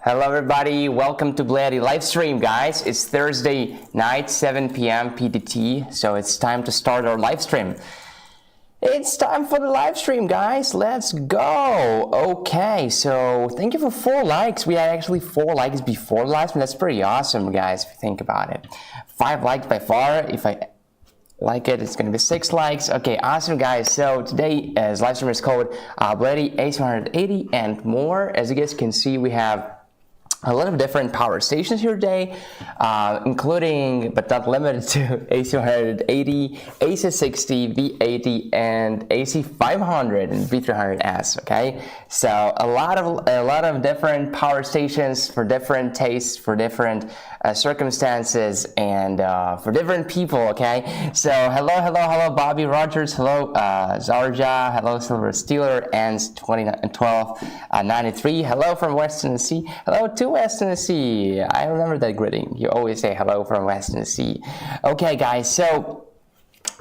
Hello everybody, welcome to BLUETTI live stream, guys. It's Thursday night, 7 p.m. PDT, so it's time to start our live stream. It's time for the live stream, guys. Let's go. Okay, so thank you for 4 likes. We had actually 4 likes before the live stream. That's pretty awesome, guys, if you think about it. 5 likes by far. If I like it, it's going to be 6 likes. Okay, awesome, guys. So today's live stream is called BLUETTI AC180 and more. As you guys can see, we have a lot of different power stations here today, including but not limited to AC180, AC60, B80, and AC500 and B300s. Okay, so a lot of different power stations for different tastes, for different circumstances, and for different people. Okay, so hello, Bobby Rogers, hello, Zarja, hello, Silver Steeler, and 201293, hello from West Tennessee, hello to West Tennessee. I remember that greeting. You always say hello from West Tennessee. Okay, guys, so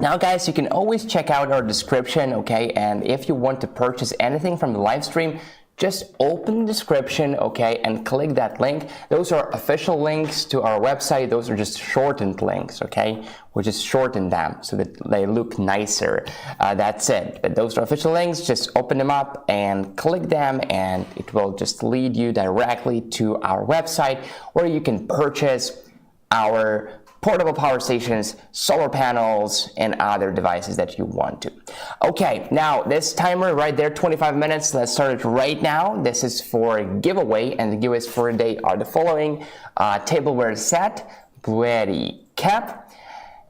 now, guys, you can always check out our description, okay? And if you want to purchase anything from the live stream, just open the description, okay, and click that link. Those are official links to our website. Those are just shortened links, okay? We just shorten them so that they look nicer. That's it. But those are official links. Just open them up and click them, and it will just lead you directly to our website where you can purchase our portable power stations, solar panels, and other devices that you want to. Okay, now this timer right there, 25 minutes. Let's start it right now. This is for a giveaway, and the giveaways for today are the following: tableware set, BLUETTI cap,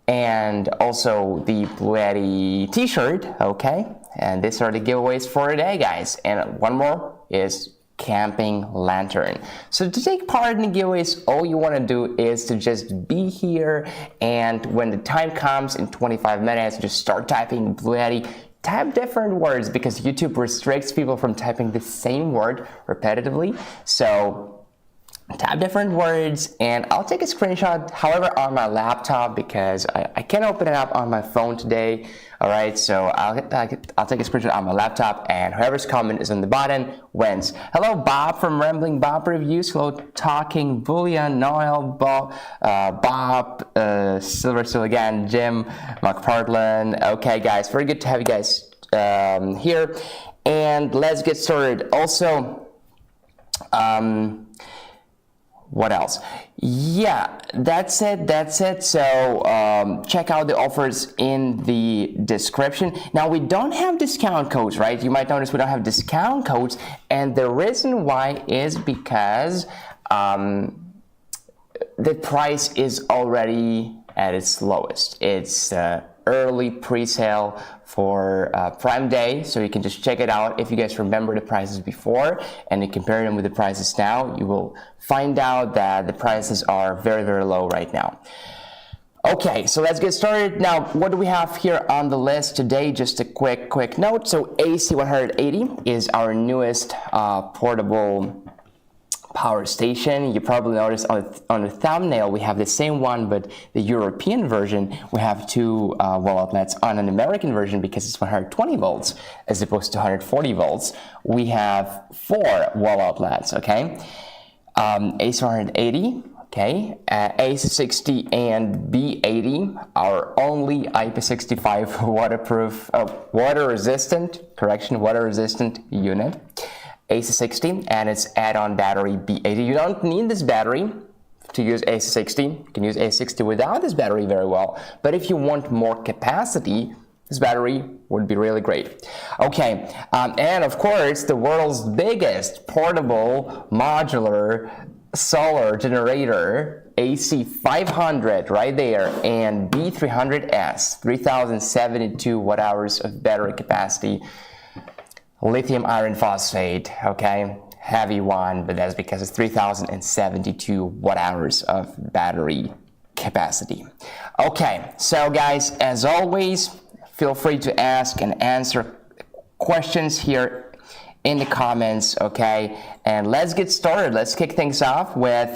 and also the BLUETTI t-shirt. Okay, and these are the giveaways for today, guys. And one more is camping lantern. So to take part in the giveaways, all you want to do is to just be here, and when the time comes in 25 minutes, just start typing BLUETTI. Type different words because YouTube restricts people from typing the same word repetitively. So type different words, and I'll take a screenshot, however, on my laptop because I can't open it up on my phone today. All right, so I'll take a screenshot on my laptop, and whoever's comment is on the bottom wins. Hello, Bob from Rambling Bob Reviews. Hello, Talking Bullion, Noel, Bob, Silver Still again, Jim, Mark Portland. Okay, guys, very good to have you guys here, and let's get started. Also, what else? Yeah, that's it. So check out the offers in the description. Now, we don't have discount codes, right? You might notice we don't have discount codes, and the reason why is because the price is already at its lowest. It's early pre-sale for Prime Day, so you can just check it out. If you guys remember the prices before and you compare them with the prices now, you will find out that the prices are very, very low right now. Okay, so let's get started. Now, what do we have here on the list today? Just a quick note. So AC180 is our newest portable power station. You probably noticed on the thumbnail we have the same one, but the European version we have 2 wall outlets. On an American version, because it's 120 volts as opposed to 140 volts, we have 4 wall outlets. Okay, AC180, okay, AC60 and B80, our only IP65 waterproof, water resistant unit. AC60 and its add-on battery B80. You don't need this battery to use AC60. You can use AC60 without this battery very well, but if you want more capacity, this battery would be really great. Okay, and of course, the world's biggest portable modular solar generator, AC500 right there, and B300s, 3072 watt hours of battery capacity. Lithium iron phosphate, okay, heavy one, but that's because it's 3072 watt hours of battery capacity. Okay, so guys, as always, feel free to ask and answer questions here in the comments, okay? And let's get started. Let's kick things off with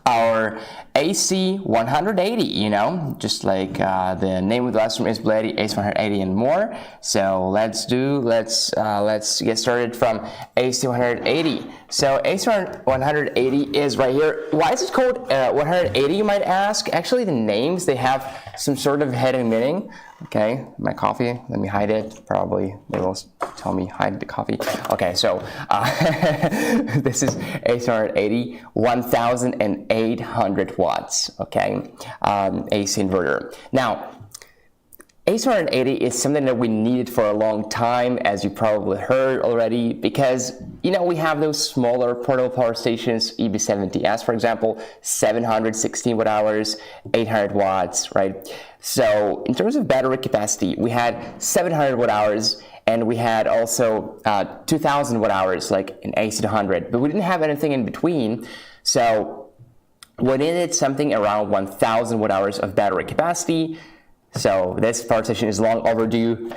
our AC180, you know, just like the name of the last one is BLUETTI, AC180 and more. So let's get started from AC180. So AC180 is right here. Why is it called 180, you might ask? Actually, the names, they have some sort of hidden meaning. Okay, my coffee, let me hide it. Probably they will tell me hide the coffee. Okay, so this is AC180, 1,800 watts, okay, AC inverter. Now, AC180 is something that we needed for a long time, as you probably heard already, because, you know, we have those smaller portable power stations, EB70S, for example, 716 watt hours, 800 watts, right? So in terms of battery capacity, we had 700 watt hours, and we had also 2,000 watt hours, like in AC100, but we didn't have anything in between. So we needed something around 1,000 watt hours of battery capacity. So this power station is long overdue.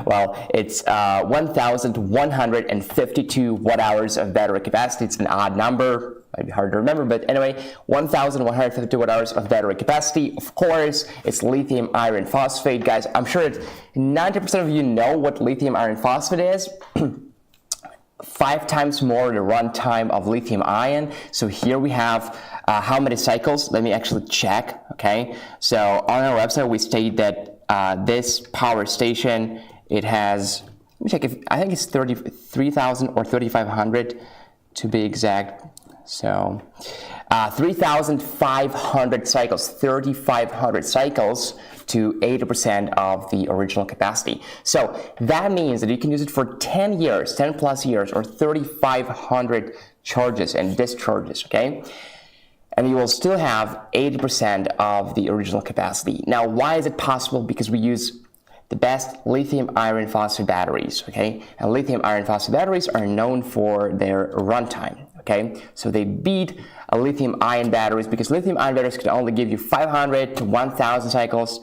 Well, it's 1,152 watt hours of battery capacity. It's an odd number, might be hard to remember, but anyway, 1,152 watt hours of battery capacity. Of course, it's lithium iron phosphate, guys. I'm sure that 90% of you know what lithium iron phosphate is. 5 times more the runtime of lithium ion. So here we have how many cycles. Let me actually check. Okay, so on our website we state that this power station, it has, let me check, if I think it's 33,000 or 3,500 to be exact. So 3,500 cycles, 3,500 cycles to 80% of the original capacity. So that means that you can use it for 10 years, 10 plus years, or 3,500 charges and discharges, okay? And you will still have 80% of the original capacity. Now, why is it possible? Because we use the best lithium iron phosphate batteries, okay? And lithium iron phosphate batteries are known for their runtime, okay? So they beat lithium ion batteries, because lithium ion batteries can only give you 500 to 1,000 cycles.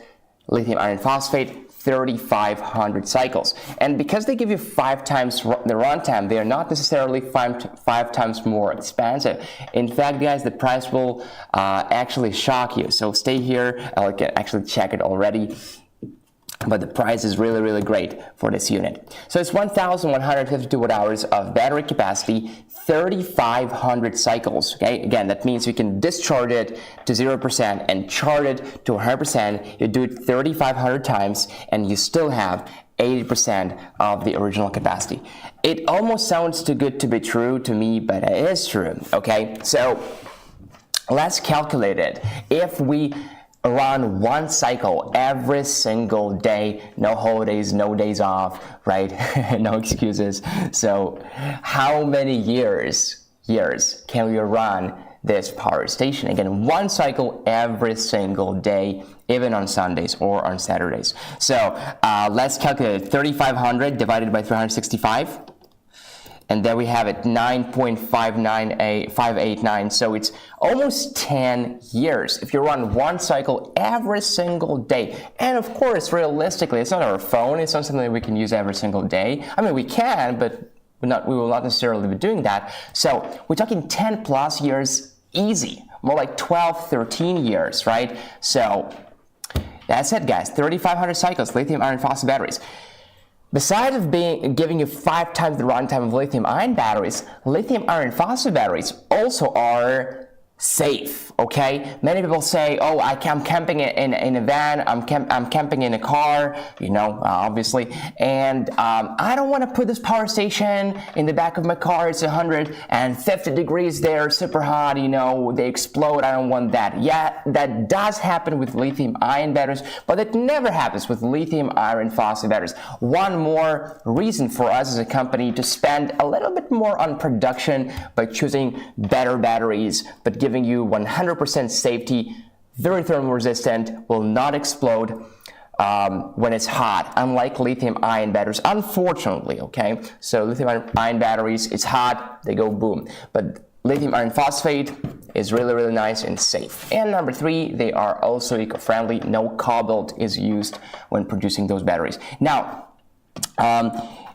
Lithium iron phosphate, 3,500 cycles. And because they give you 5 times the runtime, they are not necessarily five times more expensive. In fact, guys, the price will actually shock you. So stay here. I can actually check it already. But the price is really, really great for this unit. So it's 1,152 watt hours of battery capacity, 3,500 cycles, okay? Again, that means you can discharge it to 0% and charge it to 100%. You do it 3,500 times, and you still have 80% of the original capacity. It almost sounds too good to be true to me, but it is true, okay? So let's calculate it. If we run one cycle every single day, no holidays, no days off, right? No excuses. So how many years can we run this power station? Again, one cycle every single day, even on Sundays or on Saturdays. So let's calculate 3,500 divided by 365. And there we have it, 9.589. So it's almost 10 years if you run one cycle every single day. And of course, realistically, it's not our phone. It's not something that we can use every single day. I mean, we can, but we will not necessarily be doing that. So we're talking 10 plus years easy, more like 12, 13 years, right? So that's it, guys. 3,500 cycles, lithium iron phosphate batteries. Besides of giving you 5 times the runtime of lithium ion batteries, lithium iron phosphate batteries also are safe, okay? Many people say, oh, I'm camping in a van, I'm camping in a car, you know, obviously, and I don't want to put this power station in the back of my car. It's 150 degrees there, super hot, you know, they explode. I don't want that. Yeah, that does happen with lithium ion batteries, but it never happens with lithium iron phosphate batteries. One more reason for us as a company to spend a little bit more on production by choosing better batteries, but giving you 100% safety, very thermal resistant, will not explode when it's hot, unlike lithium ion batteries, unfortunately, okay? So lithium ion batteries, it's hot, they go boom. But lithium iron phosphate is really, really nice and safe. And number 3, they are also eco-friendly. No cobalt is used when producing those batteries. Now,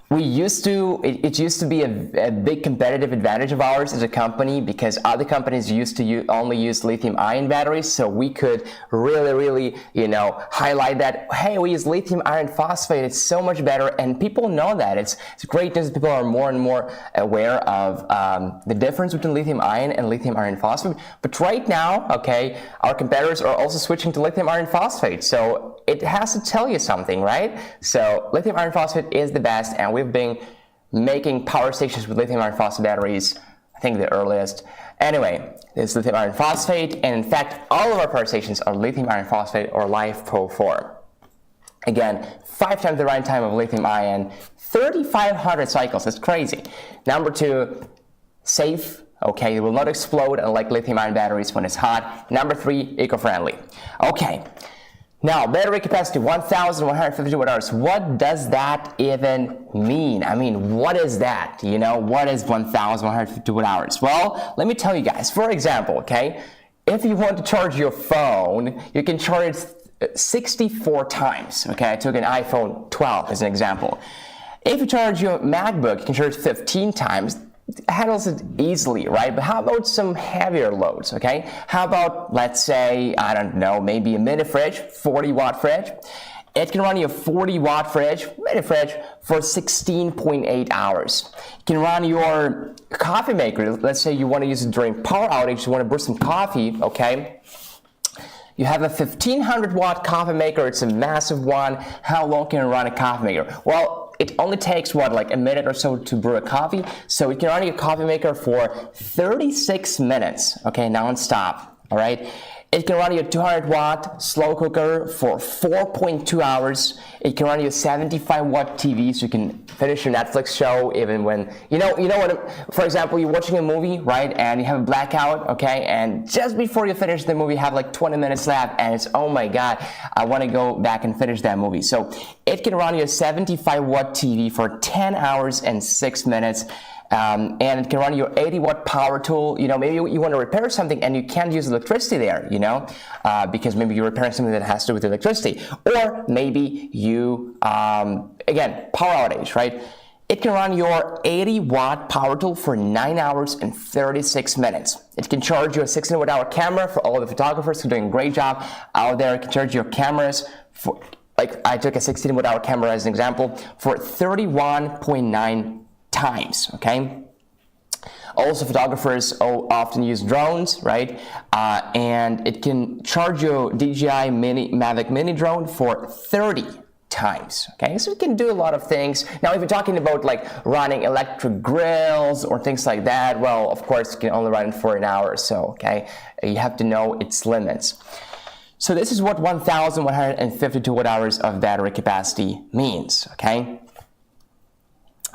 it used to be a big competitive advantage of ours as a company, because other companies used to only use lithium-ion batteries, so we could really, you know, highlight that, hey, we use lithium iron phosphate, it's so much better, and people know that. It's great news that people are more and more aware of the difference between lithium-ion and lithium iron phosphate. But right now, okay, our competitors are also switching to lithium iron phosphate, so it has to tell you something, right? So lithium iron phosphate is the best, and we've been making power stations with lithium iron phosphate batteries, I think the earliest. Anyway, this is lithium iron phosphate, and in fact, all of our power stations are lithium iron phosphate or LiFePO4. Again, 5 times the runtime of lithium ion, 3,500 cycles, that's crazy. Number 2, safe. Okay, it will not explode unlike lithium-ion batteries when it's hot. Number 3, eco-friendly. Okay, now battery capacity 1,150 watt-hours. What does that even mean? I mean, what is that? You know, what is 1,150 watt-hours? Well, let me tell you guys. For example, okay, if you want to charge your phone, you can charge it 64 times. Okay, I took an iPhone 12 as an example. If you charge your MacBook, you can charge 15 times. Handles it easily, right? But how about some heavier loads, okay? How about, let's say, I don't know, maybe a mini fridge, 40-watt fridge. It can run you a 40-watt fridge, mini fridge, for 16.8 hours. You can run your coffee maker. Let's say you want to use it during power outage, you want to brew some coffee, okay? You have a 1,500-watt coffee maker. It's a massive one. How long can you run a coffee maker? Well, it only takes, what, like a minute or so to brew a coffee. So you can run your coffee maker for 36 minutes, okay, non-stop, all right? It can run your 200-watt slow cooker for 4.2 hours. It can run your 75-watt TV, so you can finish your Netflix show even when, you know what, for example, you're watching a movie, right, and you have a blackout, okay, and just before you finish the movie, you have like 20 minutes left, and it's, oh my God, I want to go back and finish that movie. So it can run your 75-watt TV for 10 hours and 6 minutes. And it can run your 80-watt power tool. You know, maybe you want to repair something and you can't use electricity there, you know, because maybe you're repairing something that has to do with electricity. Or maybe you, again, power outage, right? It can run your 80-watt power tool for 9 hours and 36 minutes. It can charge your 16-watt-hour camera for all the photographers who are doing a great job out there. It can charge your cameras for, like I took a 16-watt-hour camera as an example, for 31.9 times, okay? Also, photographers often use drones, right? And it can charge your DJI Mavic Mini drone for 30 times, okay? So it can do a lot of things. Now, if you're talking about like running electric grills or things like that, well, of course, you can only run it for an hour or so, okay? You have to know its limits. So this is what 1,152 watt-hours of battery capacity means, okay?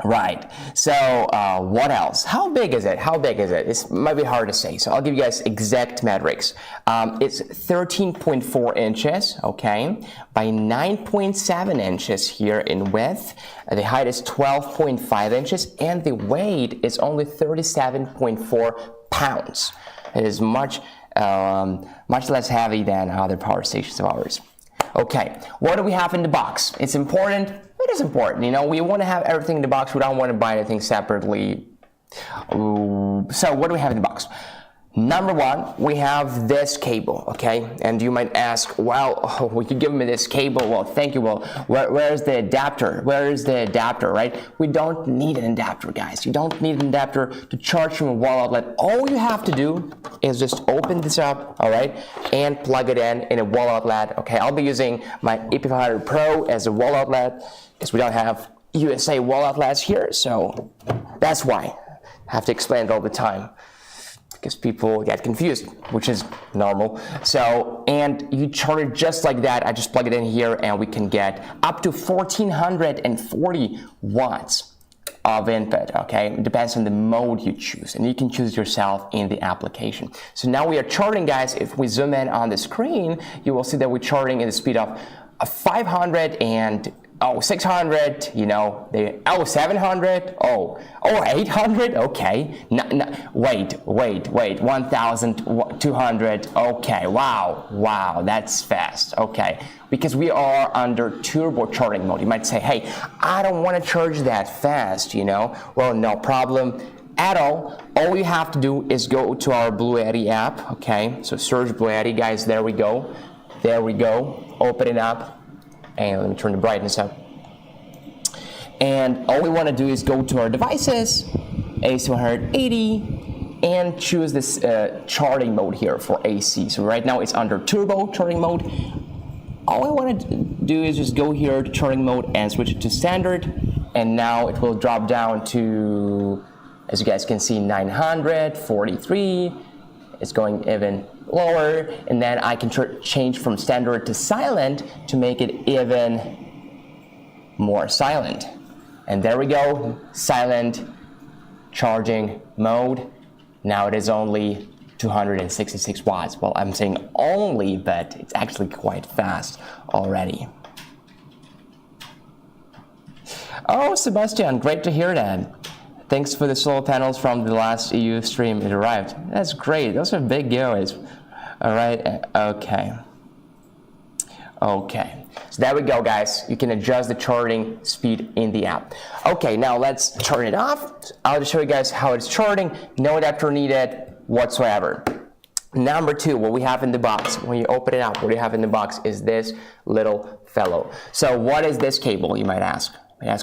Right, so what else? How big is it? How big is it? It might be hard to say, so I'll give you guys exact metrics. It's 13.4 inches, okay, by 9.7 inches here in width. The height is 12.5 inches, and the weight is only 37.4 pounds. It is much less heavy than other power stations of ours. Okay, what do we have in the box? It's important. It is important, you know, we want to have everything in the box. We don't want to buy anything separately. So what do we have in the box? Number 1, we have this cable, okay? And you might ask, well, will you give me this cable? Well, thank you. Well, where's the adapter? Where is the adapter, right? We don't need an adapter, guys. You don't need an adapter to charge from a wall outlet. All you have to do is just open this up, all right, and plug it in a wall outlet, okay? I'll be using my AC500 Pro as a wall outlet because we don't have USA wall outlets here, so that's why. I have to explain it all the time, because people get confused, which is normal. So, and you charge it just like that. I just plug it in here and we can get up to 1,440 watts of input, okay? It depends on the mode you choose, and you can choose yourself in the application. So now we are charging, guys. If we zoom in on the screen, you will see that we're charging at the speed of 500 and oh, 600, you know, oh, 700, oh, 800, okay, wait, 1,200, okay, wow, that's fast, okay, because we are under turbo charging mode. You might say, hey, I don't want to charge that fast, you know, well, no problem at all. All you have to do is go to our BLUETTI app, okay, so search BLUETTI, guys, there we go, open it up. And let me turn the brightness up. And all we want to do is go to our devices, AC180, and choose this charging mode here for AC. So right now it's under turbo charging mode. All I want to do is just go here to charging mode and switch it to standard. And now it will drop down to, as you guys can see, 943. It's going even lower, and then I can change from standard to silent to make it even more silent. And there we go, silent charging mode. Now it is only 266 watts. Well, I'm saying only, but it's actually quite fast already. Oh, Sebastian, great to hear that. Thanks for the solar panels from the last EU stream. It arrived. That's great. Those are big giveaways. All right. Okay. So there we go, guys. You can adjust the charging speed in the app. Okay, now let's turn it off. I'll just show you guys how it's charging. No adapter needed whatsoever. Number two, what we have in the box, when you open it up, what you have in the box is this little fellow. So what is this cable, you might ask?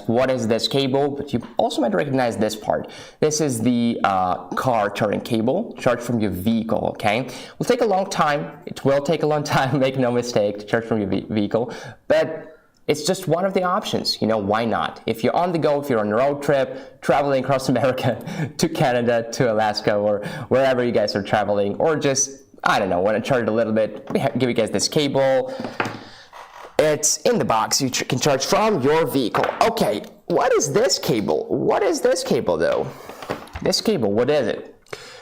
What is this cable? But you also might recognize this part. This is the car charging cable, charged from your vehicle, okay? It will take a long time. It will take a long time, make no mistake, to charge from your vehicle. But it's just one of the options, you know, why not? If you're on the go, if you're on a road trip, traveling across America to Canada, to Alaska, or wherever you guys are traveling, or just, I don't know, want to charge a little bit, we give you guys this cable. It's in the box. You can charge from your vehicle. Okay, what is this cable? What is this cable though? This cable, what is it?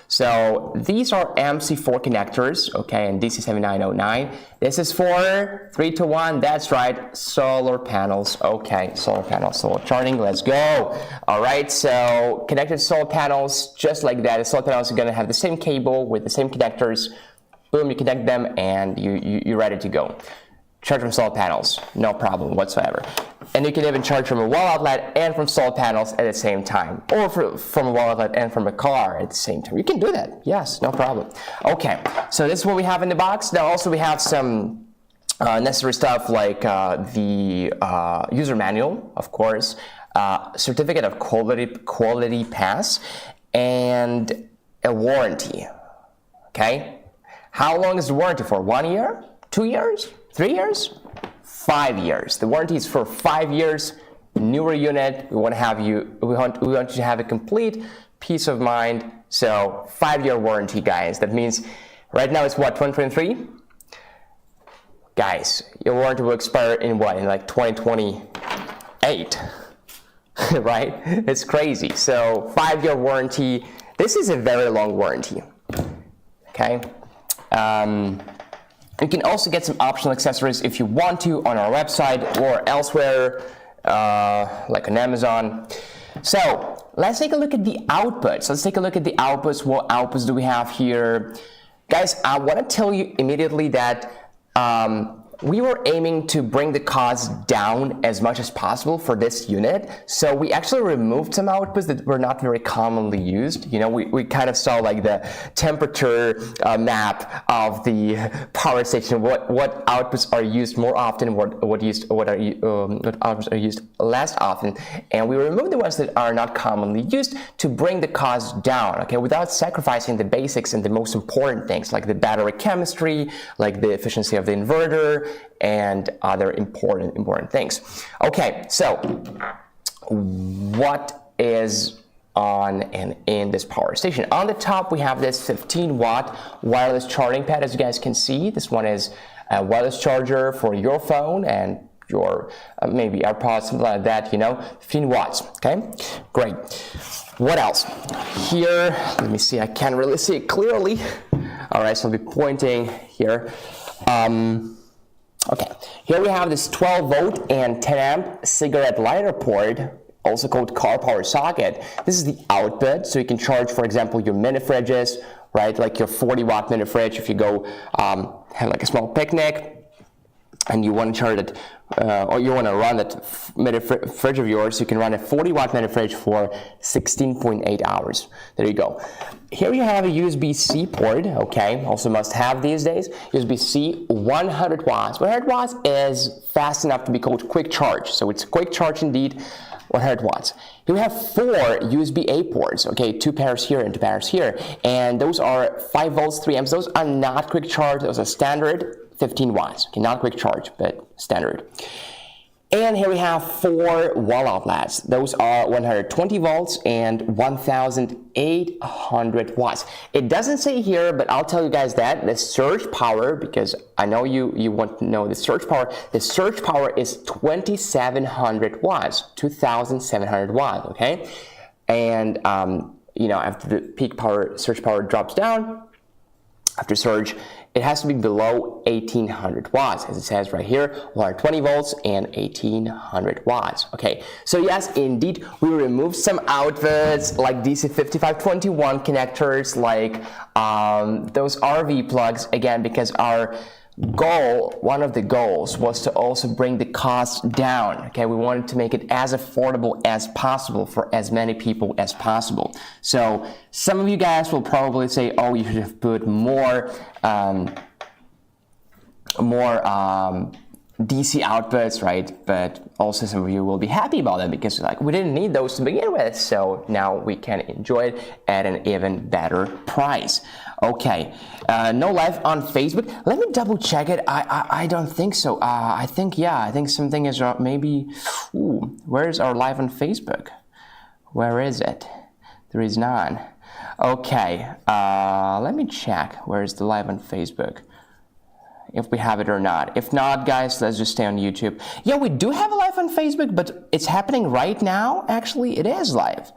So these are MC4 connectors, okay, and DC7909. This is for 3-to-1, that's right, solar panels. Okay, solar panels, solar charging, let's go. All right, so connected solar panels, just like that. The solar panels are gonna have the same cable with the same connectors. Boom, you connect them and you're ready to go. Charge from solar panels, no problem whatsoever. And you can even charge from a wall outlet and from solar panels at the same time, or from a wall outlet and from a car at the same time. You can do that, yes, no problem. Okay, so this is what we have in the box. Now also we have some necessary stuff like the user manual, of course, certificate of quality pass, and a warranty, okay? How long is the warranty for? 1 year? 2 years? 3 years? 5 years. The warranty is for 5 years. Newer unit. We want you to have a complete peace of mind. So 5-year warranty, guys. That means right now it's what, 2023? Guys, your warranty will expire in what? In like 2028, right? It's crazy. So 5-year warranty. This is a very long warranty. Okay. You can also get some optional accessories if you want to on our website or elsewhere, like on Amazon. So let's take a look at the outputs. Let's take a look at the outputs. What outputs do we have here? Guys, I want to tell you immediately that we were aiming to bring the cost down as much as possible for this unit. So we actually removed some outputs that were not very commonly used. You know, we kind of saw like the temperature map of the power station, what outputs are used more often, what outputs are used less often. And we removed the ones that are not commonly used to bring the cost down, okay, without sacrificing the basics and the most important things like the battery chemistry, like the efficiency of the inverter, and other important things. Okay, so what is on and in this power station? On the top, we have this 15-watt wireless charging pad. As you guys can see, this one is a wireless charger for your phone and your maybe AirPods, something like that, you know, 15 watts, okay? Great. What else? Here, let me see, I can't really see it clearly. All right, so I'll be pointing here. Okay, Here we have this 12 volt and 10 amp cigarette lighter port, also called car power socket. This is the output, so you can charge, for example, your mini fridges, right? Like your 40-watt mini fridge. If you go have like a small picnic and you want to charge it, or you want to run that mini fridge of yours, you can run a 40-watt mini fridge for 16.8 hours. There you go. Here you have a USB-C port, okay, also must have these days. USB-C, 100 watts. 100 watts is fast enough to be called quick charge, so it's quick charge indeed. 100 watts. Here we have 4 USB-A ports, okay, 2 pairs here and 2 pairs here, and those are 5 volts, 3 amps. Those are not quick charge, those are standard 15 watts, okay, not quick charge, but standard. And here we have 4 wall outlets. Those are 120 volts and 1,800 watts. It doesn't say here, but I'll tell you guys that the surge power, because I know you want to know the surge power is 2,700 watts, 2,700 watts, okay? And, you know, after the peak power, surge power drops down, after surge, it has to be below 1,800 watts, as it says right here, 120 volts and 1,800 watts. Okay, so yes, indeed, we removed some outputs like DC5521 connectors, like those RV plugs, again, because our goal, one of the goals was to also bring the cost down. Okay, we wanted to make it as affordable as possible for as many people as possible. So some of you guys will probably say, oh, you should have put more DC outputs, right? But also some of you will be happy about that because like we didn't need those to begin with, so now we can enjoy it at an even better price. Okay, no live on Facebook. Let me double check it. I don't think so. I think something is maybe. Ooh, where's our live on Facebook? Where is it? There is none. Okay, let me check. Where's the live on Facebook? If we have it or not. If not, guys, let's just stay on YouTube. Yeah, we do have a live on Facebook, but it's happening right now. Actually, it is live.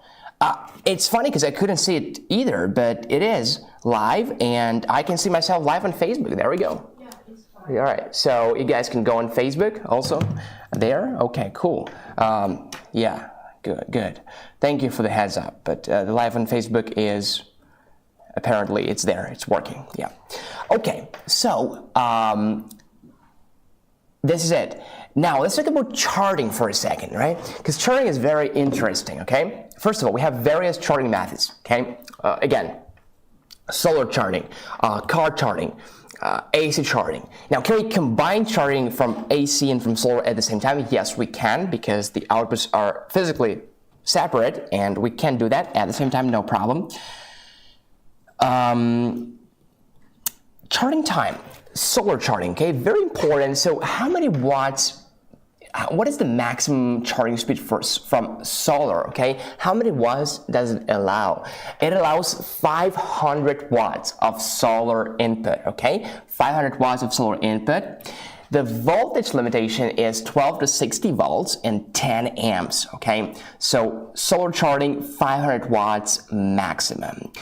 It's funny because I couldn't see it either, but it is live, and I can see myself live on Facebook. There we go. Yeah, it's fine. All right, so you guys can go on Facebook also there. Okay, cool. Yeah, good. Thank you for the heads up, but the live on Facebook is... apparently it's there, it's working, yeah. Okay, so this is it. Now let's talk about charging for a second, right? Because charging is very interesting, okay? First of all, we have various charging methods, okay? Again, solar charging, car charging, AC charging. Now, can we combine charging from AC and from solar at the same time? Yes, we can, because the outputs are physically separate, and we can do that at the same time, no problem. Charging time, solar charging, okay, very important. So how many watts, what is the maximum charging speed from solar, okay? How many watts does it allow? It allows 500 watts of solar input, okay? 500 watts of solar input. The voltage limitation is 12 to 60 volts and 10 amps, okay? So solar charging, 500 watts maximum.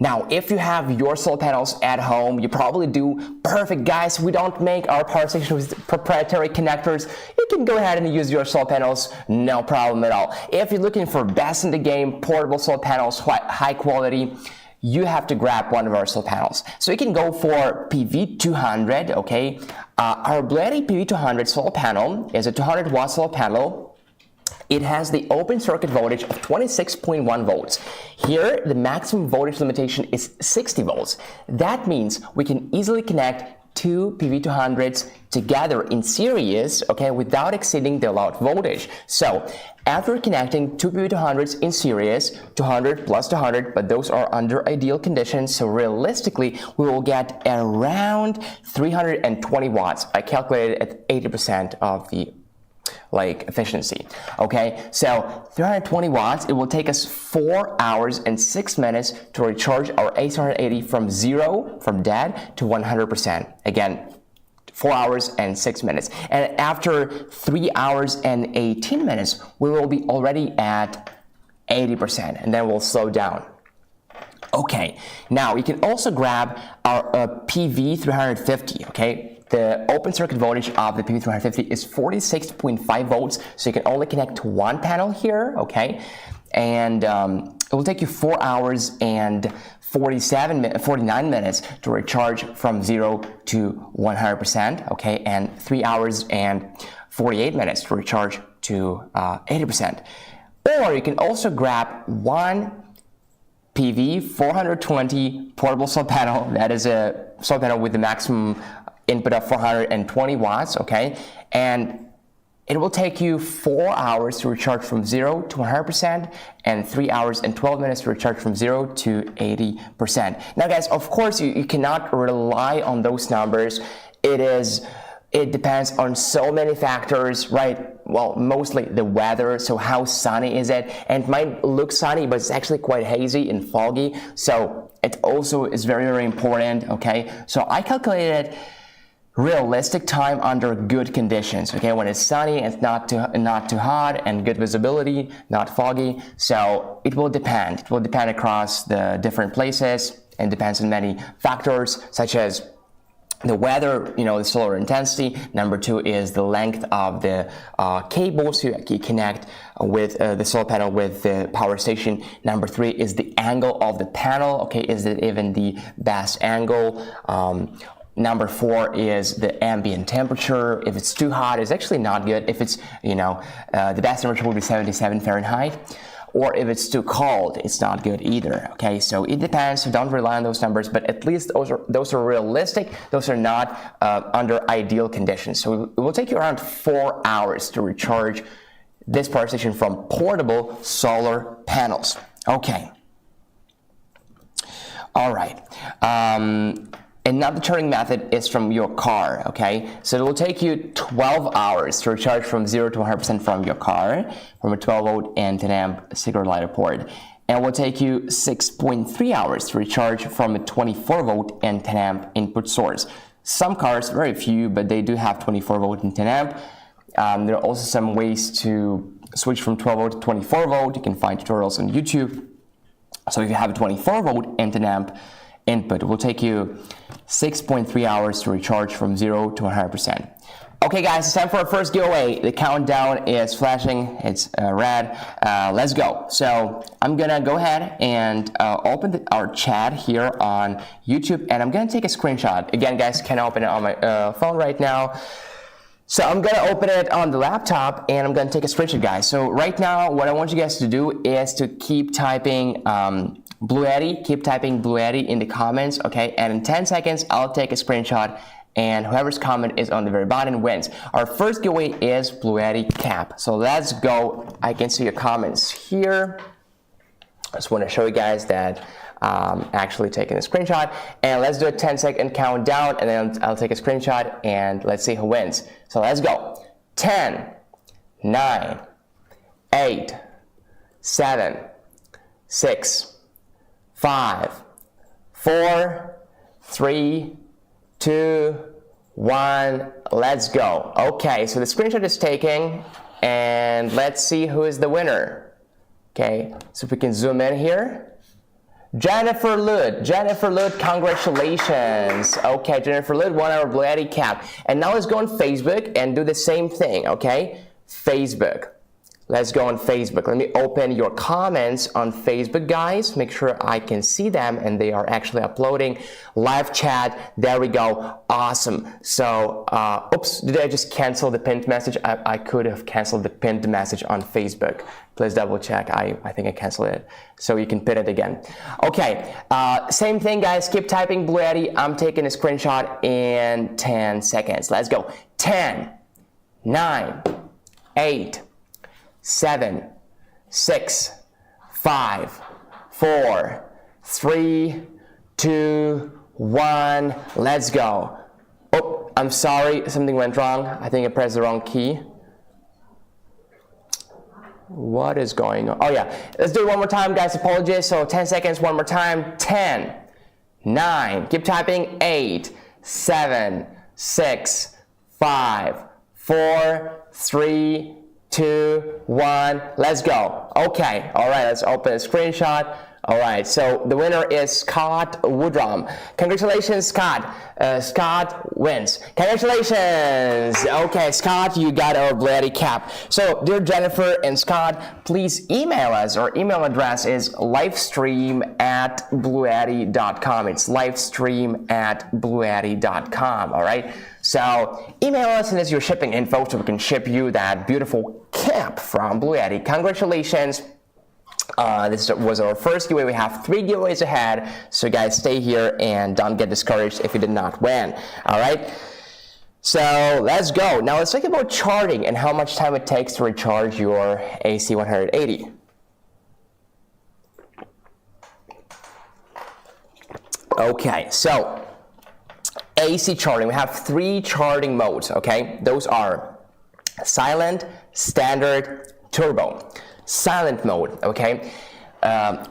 Now, if you have your solar panels at home, you probably do. Perfect, guys. We don't make our power station with proprietary connectors. You can go ahead and use your solar panels, no problem at all. If you're looking for best in the game, portable solar panels, high quality, you have to grab one of our solar panels. So you can go for PV200, okay? Our BLUETTI PV200 solar panel is a 200 watt solar panel. It has the open circuit voltage of 26.1 volts. Here, the maximum voltage limitation is 60 volts. That means we can easily connect 2 PV200s together in series, okay, without exceeding the allowed voltage. So, after connecting 2 PV200s in series, 200 plus 200, but those are under ideal conditions, so realistically, we will get around 320 watts. I calculated at 80% of the efficiency, okay? So 320 watts, it will take us 4 hours and 6 minutes to recharge our AC180 from dead to 100%. Again, 4 hours and 6 minutes. And after 3 hours and 18 minutes, we will be already at 80%, and then we'll slow down. Okay, now you can also grab our PV350, okay? the open circuit voltage of the PV350 is 46.5 volts, so you can only connect one panel here, okay? And it will take you 4 hours and 49 minutes to recharge from 0 to 100%, okay? And 3 hours and 48 minutes to recharge to 80%. Or you can also grab one PV420 portable solar panel. That is a solar panel with the maximum input of 420 watts, okay? And it will take you 4 hours to recharge from 0 to 100% and 3 hours and 12 minutes to recharge from 0 to 80%. Now guys, of course, you cannot rely on those numbers. It depends on so many factors, right? Well, mostly the weather, so how sunny is it? And it might look sunny, but it's actually quite hazy and foggy. So it also is very, very important, okay? So I calculated realistic time under good conditions, okay? When it's sunny, it's not too hot, and good visibility, not foggy. So it will depend. It will depend across the different places, and depends on many factors, such as the weather, you know, the solar intensity. Number 2 is the length of the cables you connect with the solar panel with the power station. Number 3 is the angle of the panel, okay? Is it even the best angle? Number 4 is the ambient temperature. If it's too hot, it's actually not good. If it's, you know, the best temperature will be 77 Fahrenheit. Or if it's too cold, it's not good either, okay? So it depends, so don't rely on those numbers, but at least those are realistic. Those are not under ideal conditions. So it will take you around 4 hours to recharge this power station from portable solar panels. Okay. All right. Another charging method is from your car, okay? So it will take you 12 hours to recharge from 0 to 100% from your car, from a 12-volt and 10-amp cigarette lighter port. And it will take you 6.3 hours to recharge from a 24-volt and 10-amp input source. Some cars, very few, but they do have 24-volt and 10-amp. There are also some ways to switch from 12-volt to 24-volt. You can find tutorials on YouTube. So if you have a 24-volt and 10-amp input, it will take you 6.3 hours to recharge from 0 to 100%. Okay guys, it's time for our first giveaway. The countdown is flashing, it's red. Let's go. So I'm gonna go ahead and open our chat here on YouTube, and I'm gonna take a screenshot. Again guys, can't open it on my phone right now. So I'm gonna open it on the laptop and I'm gonna take a screenshot, guys. So right now, what I want you guys to do is to keep typing BLUETTI, keep typing BLUETTI in the comments, okay? And in 10 seconds, I'll take a screenshot, and whoever's comment is on the very bottom wins. Our first giveaway is BLUETTI cap. So let's go. I can see your comments here. I just want to show you guys that actually taking a screenshot, and let's do a 10-second countdown, and then I'll take a screenshot, and let's see who wins. So let's go. 10, 9, 8, 7, 6, 5, 4, 3, 2, 1, let's go. Okay, so the screenshot is taken, and let's see who is the winner. Okay, so if we can zoom in here. Jennifer Lud, congratulations. Okay, Jennifer Lud won our BLUETTI cap. And now let's go on Facebook and do the same thing, okay? Facebook. Let's go on Facebook. Let me open your comments on Facebook, guys. Make sure I can see them, and they are actually uploading. Live chat, there we go. Awesome. So, oops, did I just cancel the pinned message? I could have canceled the pinned message on Facebook. Please double check. I think I canceled it. So you can pin it again. Okay, same thing, guys. Keep typing BLUETTI. I'm taking a screenshot in 10 seconds. Let's go. 10, 9, 8, 7, 6, 5, 4, 3, 2, 1, let's go. Oh, I'm sorry, something went wrong. I think I pressed the wrong key. What is going on? Oh yeah, let's do it one more time, guys. Apologies. So 10 seconds, one more time. 10, 9, keep typing. 8, 7, 6, 5, 4, 3, 2, 1, let's go. Okay, all right, let's open a screenshot. All right, so the winner is 𝗗𝗲𝗹𝗀. Congratulations, Scott. Scott wins. Congratulations. Okay, Scott, you got our BLUETTI cap. So, dear Jennifer and Scott, please email us. Our email address is livestream@bluetti.com. It's livestream@bluetti.com. All right. So email us and it's your shipping info so we can ship you that beautiful cap from BLUETTI. Congratulations. This was our first giveaway. We have 3 giveaways ahead, so guys, stay here and don't get discouraged if you did not win. All right, so let's go. Now let's talk about charging and how much time it takes to recharge your AC180. Okay, so AC charging, we have 3 charging modes. Okay, those are silent, standard, turbo. Silent mode, okay,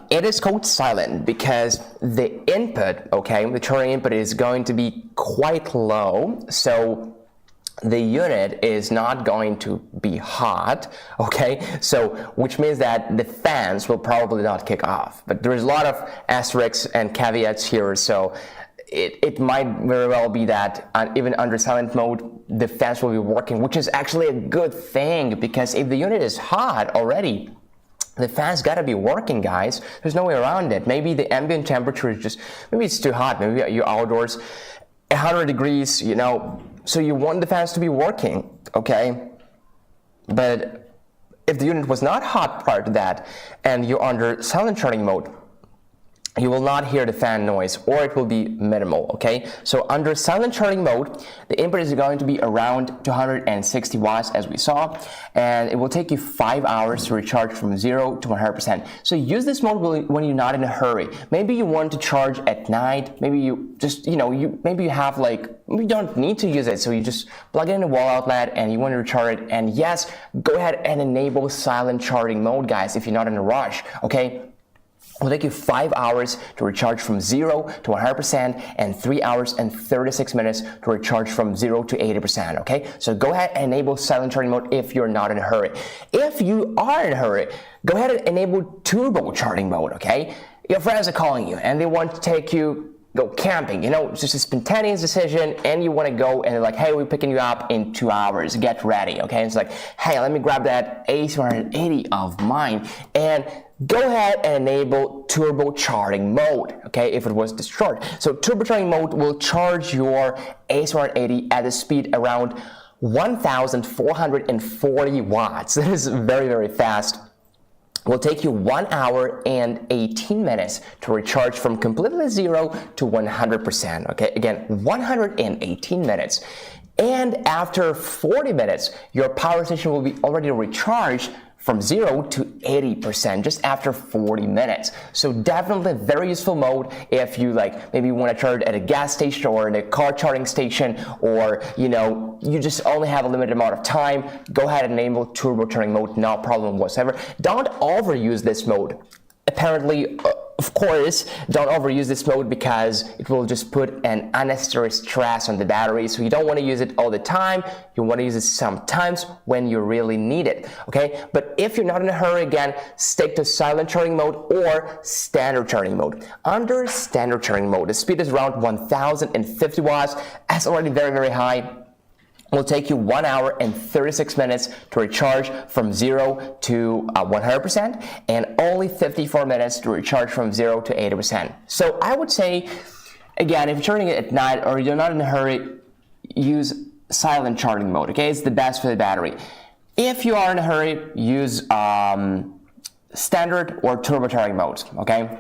it is called silent because the input, okay, the charging input is going to be quite low, so the unit is not going to be hot, okay, so which means that the fans will probably not kick off. But there's a lot of asterisks and caveats here, so it might very well be that even under silent mode, the fans will be working, which is actually a good thing, because if the unit is hot already, the fans gotta be working, guys. There's no way around it. Maybe the ambient temperature is just, maybe it's too hot. Maybe you're outdoors, 100 degrees, you know, so you want the fans to be working, okay? But if the unit was not hot prior to that, and you're under silent charging mode, you will not hear the fan noise, or it will be minimal, okay? So under silent charging mode, the input is going to be around 260 watts, as we saw, and it will take you 5 hours to recharge from 0 to 100%. So use this mode when you're not in a hurry. Maybe you want to charge at night, maybe you just, you know, maybe you have like, you don't need to use it, so you just plug it in a wall outlet and you want to recharge it, and yes, go ahead and enable silent charging mode, guys, if you're not in a rush, okay? It will take you 5 hours to recharge from 0 to 100% and 3 hours and 36 minutes to recharge from 0 to 80%, okay? So go ahead and enable silent charging mode if you're not in a hurry. If you are in a hurry, go ahead and enable turbo charging mode, okay? Your friends are calling you and they want to take you go camping, you know, it's just a spontaneous decision, and you want to go, and they're like, hey, we're picking you up in 2 hours, get ready, okay? It's like, hey, let me grab that AC180 of mine, and go ahead and enable turbo charging mode, okay, if it was discharged. So turbo charging mode will charge your AC180 at a speed around 1,440 watts. That is very, very fast. Will take you 1 hour and 18 minutes to recharge from completely 0 to 100%, okay? Again, 118 minutes. And after 40 minutes, your power station will be already recharged from 0 to 80% just after 40 minutes. So definitely a very useful mode if you like maybe want to charge at a gas station or in a car charging station, or you know, you just only have a limited amount of time. Go ahead and enable turbo charging mode, no problem whatsoever. Don't overuse this mode. Apparently, of course, don't overuse this mode because it will just put an unnecessary stress on the battery. So you don't want to use it all the time. You want to use it sometimes when you really need it, okay? But if you're not in a hurry, again, stick to silent charging mode or standard charging mode. Under standard charging mode, the speed is around 1,050 watts. That's already very, very high. Will take you 1 hour and 36 minutes to recharge from 0 to 100%, and only 54 minutes to recharge from 0 to 80%. So I would say, again, if you're charging it at night or you're not in a hurry, use silent charging mode, okay? It's the best for the battery. If you are in a hurry, use standard or turbo charging mode, okay?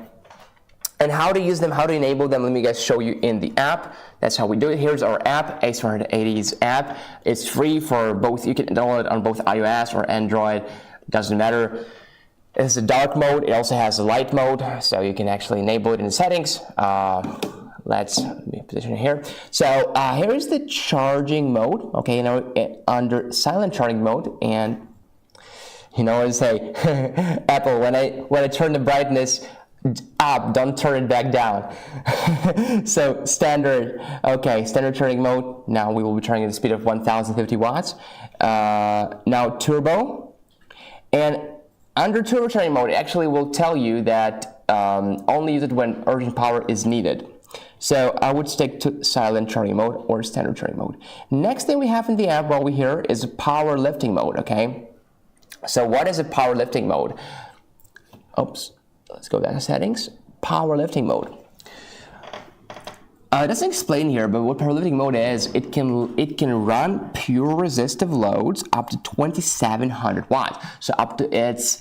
And how to use them, how to enable them, let me guys show you in the app. That's how we do it. Here's our app, AC180's app. It's free for both. You can download it on both iOS or Android. Doesn't matter. It's a dark mode. It also has a light mode, so you can actually enable it in the settings. Let me position it here. So here is the charging mode. Okay, you know, under silent charging mode, and you know what I say, Apple. When I turn the brightness up, don't turn it back down. So standard, okay, standard charging mode. Now we will be charging at the speed of 1,050 watts. Now turbo, and under turbo charging mode, it actually will tell you that only use it when urgent power is needed. So I would stick to silent charging mode or standard charging mode. Next thing we have in the app while we're here is power lifting mode, okay? So what is a power lifting mode? Oops, let's go back to settings. Power lifting mode. It doesn't explain here, but what power lifting mode is, it can run pure resistive loads up to 2700 watts, so up to its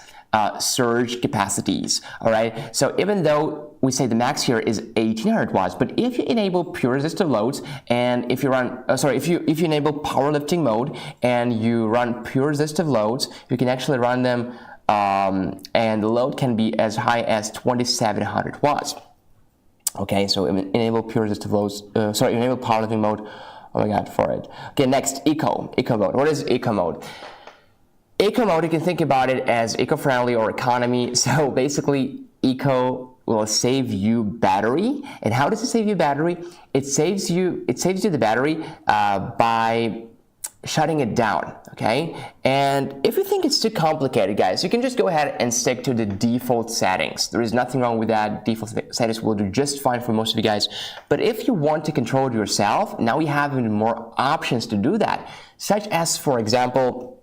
surge capacities. All right, so even though we say the max here is 1800 watts, but if you enable pure resistive loads, and if you run if you enable powerlifting mode and you run pure resistive loads, you can actually run them and the load can be as high as 2700 watts. Okay, so enable pure resistive loads, enable powerlifting mode. Oh my god, for it. Okay, next, eco mode. What is eco mode? Eco mode, you can think about it as eco-friendly or economy. So basically, eco will save you battery. And how does it save you battery? It saves you the battery by shutting it down, okay? And if you think it's too complicated, guys, you can just go ahead and stick to the default settings. There is nothing wrong with that. Default settings will do just fine for most of you guys. But if you want to control it yourself, now we have even more options to do that, such as, for example,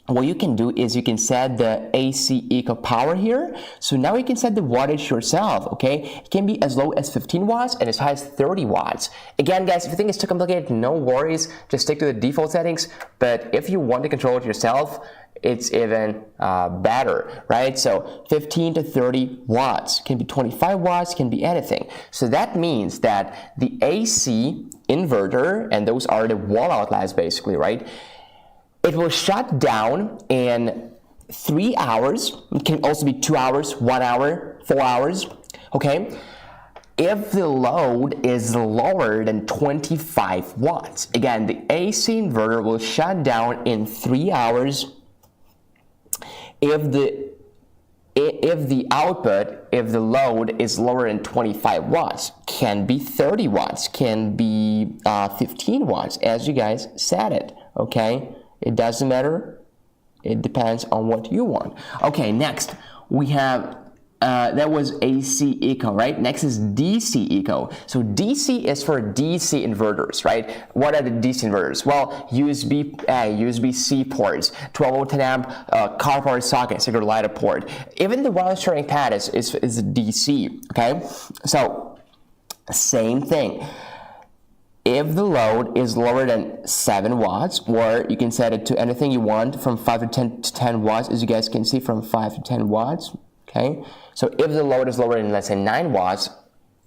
what you can do is you can set the AC eco power here. So now you can set the wattage yourself, okay? It can be as low as 15 watts and as high as 30 watts. Again, guys, if you think it's too complicated, no worries. Just stick to the default settings. But if you want to control it yourself, it's even better, right? So 15 to 30 watts, can be 25 watts, can be anything. So that means that the AC inverter, and those are the wall outlets basically, right? It will shut down in 3 hours. It can also be 2 hours, 1 hour, 4 hours, okay? If the load is lower than 25 watts. Again, the AC inverter will shut down in 3 hours if the output, if the load is lower than 25 watts. Can be 30 watts, can be 15 watts, as you guys said it, okay? It doesn't matter. It depends on what you want. Okay, next we have, that was AC eco, right? Next is DC eco. So DC is for DC inverters, right? What are the DC inverters? Well, USB-A, USB-C ports, 12 volt 10 amp car power socket, so your lighter port. Even the wireless charging pad is DC, okay? So, same thing. If the load is lower than 7 watts, or you can set it to anything you want from 5 to 10 watts, as you guys can see, from 5 to 10 watts, okay? So if the load is lower than, let's say, 9 watts,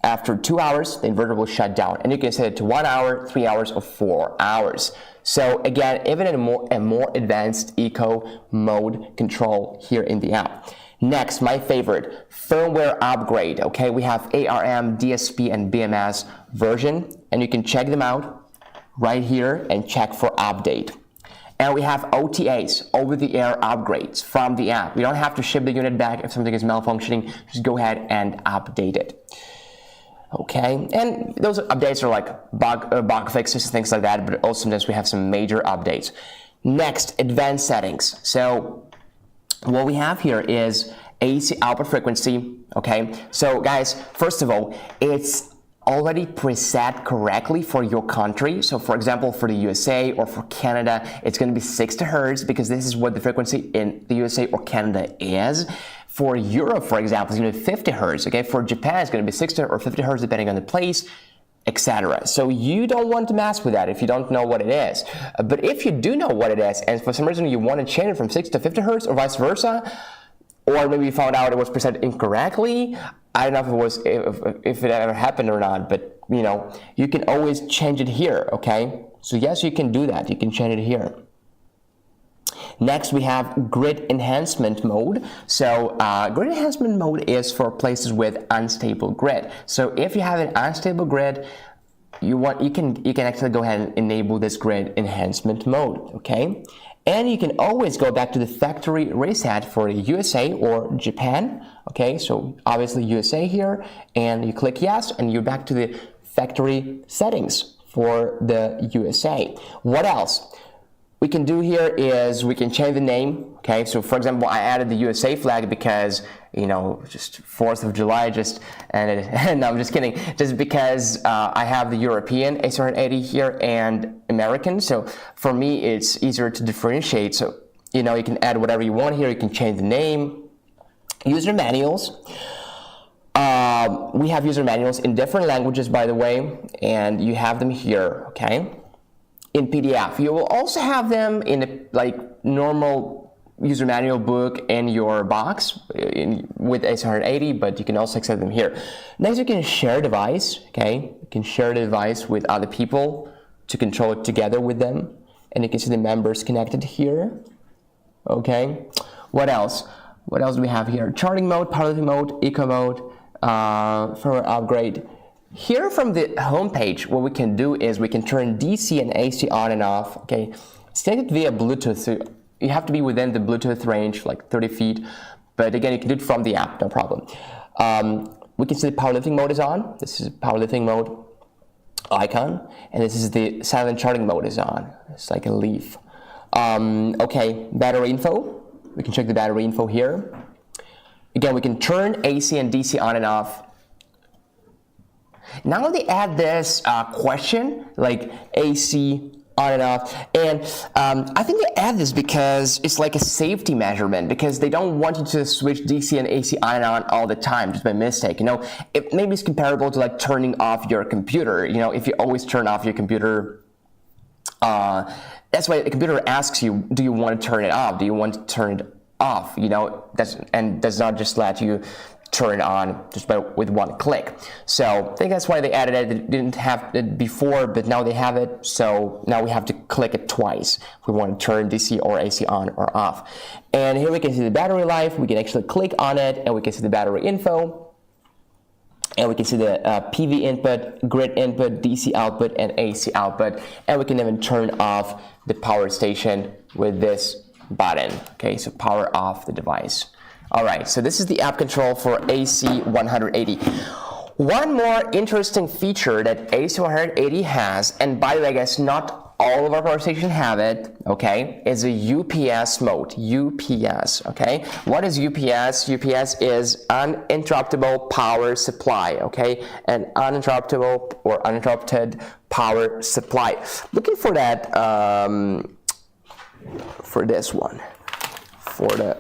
after 2 hours, the inverter will shut down. And you can set it to 1 hour, 3 hours, or 4 hours. So again, even in a more advanced eco mode control here in the app. Next, my favorite, firmware upgrade, okay? We have ARM, DSP, and BMS version, and you can check them out right here and check for update. And we have OTAs, over-the-air upgrades from the app. You don't have to ship the unit back if something is malfunctioning. Just go ahead and update it. Okay, and those updates are like bug fixes and things like that, but also sometimes we have some major updates. Next, advanced settings. So what we have here is AC output frequency, okay? So guys, first of all, it's already preset correctly for your country. So for example, for the USA or for Canada, it's going to be 60 hertz because this is what the frequency in the USA or Canada is. For Europe, for example, it's going to be 50 hertz, okay? For Japan, it's going to be 60 or 50 hertz depending on the place, etc. So you don't want to mess with that if you don't know what it is. But if you do know what it is, and for some reason you want to change it from 60 to 50 hertz or vice versa, or maybe you found out it was preset incorrectly, I don't know if it ever happened or not, but you know, you can always change it here, okay? So yes, you can do that. You can change it here. Next, we have grid enhancement mode. So grid enhancement mode is for places with unstable grid. So if you have an unstable grid, you can actually go ahead and enable this grid enhancement mode, okay? And you can always go back to the factory reset for the USA or Japan, okay? So obviously USA here, and you click yes, and you're back to the factory settings for the USA. What else we can do here is we can change the name, okay? So for example, I added the USA flag because you know, just 4th of July, and no, I'm just kidding, just because I have the European AC180 here and American, so for me it's easier to differentiate. So, you know, you can add whatever you want here, you can change the name. User manuals. We have user manuals in different languages, by the way, and you have them here, okay, in PDF. You will also have them in a normal user manual book in your box with AC180, but you can also access them here. Next, you can share a device, okay? You can share the device with other people to control it together with them, and you can see the members connected here, okay? What else? What else do we have here? Charting mode, powerlifting mode, eco mode, firmware upgrade. Here from the home page, what we can do is we can turn DC and AC on and off, okay? It's connected via Bluetooth. You have to be within the Bluetooth range, like 30 feet, but again, you can do it from the app, no problem. We can see the powerlifting mode is on. This is powerlifting mode icon, and this is the silent charting mode is on. It's like a leaf. Okay, battery info. We can check the battery info here. Again, we can turn AC and DC on and off. Now they add this question, like AC on and off, and I think they add this because it's like a safety measurement, because they don't want you to switch DC and AC on and on all the time just by mistake. You know, maybe it's comparable to like turning off your computer. You know, if you always turn off your computer, that's why the computer asks you, do you want to turn it off? Do you want to turn it off? You know, does not just let you turn it on just with one click. So I think that's why they added it. They didn't have it before, but now they have it. So now we have to click it twice if we want to turn DC or AC on or off. And here we can see the battery life. We can actually click on it, and we can see the battery info. And we can see the PV input, grid input, DC output, and AC output. And we can even turn off the power station with this button. Okay, so power off the device. All right, so this is the app control for AC180. One more interesting feature that AC180 has, and by the way, I guess not all of our power stations have it, okay, is a UPS mode. UPS, okay? What is UPS? UPS is uninterruptible power supply, okay? An uninterruptible or uninterrupted power supply. Looking for that, for this one, for the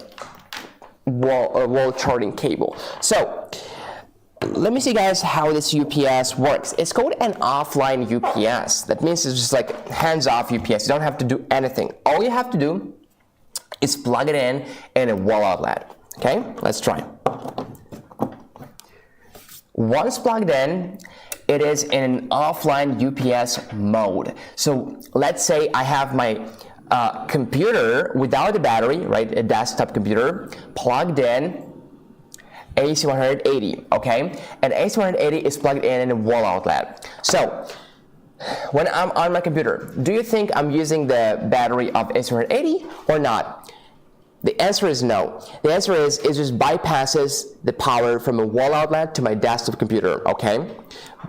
wall charging cable. So let me see, guys, how this UPS works. It's called an offline UPS. That means it's just like hands-off UPS. You don't have to do anything. All you have to do is plug it in a wall outlet. Okay, let's try. Once plugged in, it is in an offline UPS mode. So let's say I have my computer without a battery, right, a desktop computer, plugged in AC180, okay? And AC180 is plugged in a wall outlet. So when I'm on my computer, do you think I'm using the battery of AC180 or not? The answer is no. The answer is it just bypasses the power from a wall outlet to my desktop computer, okay?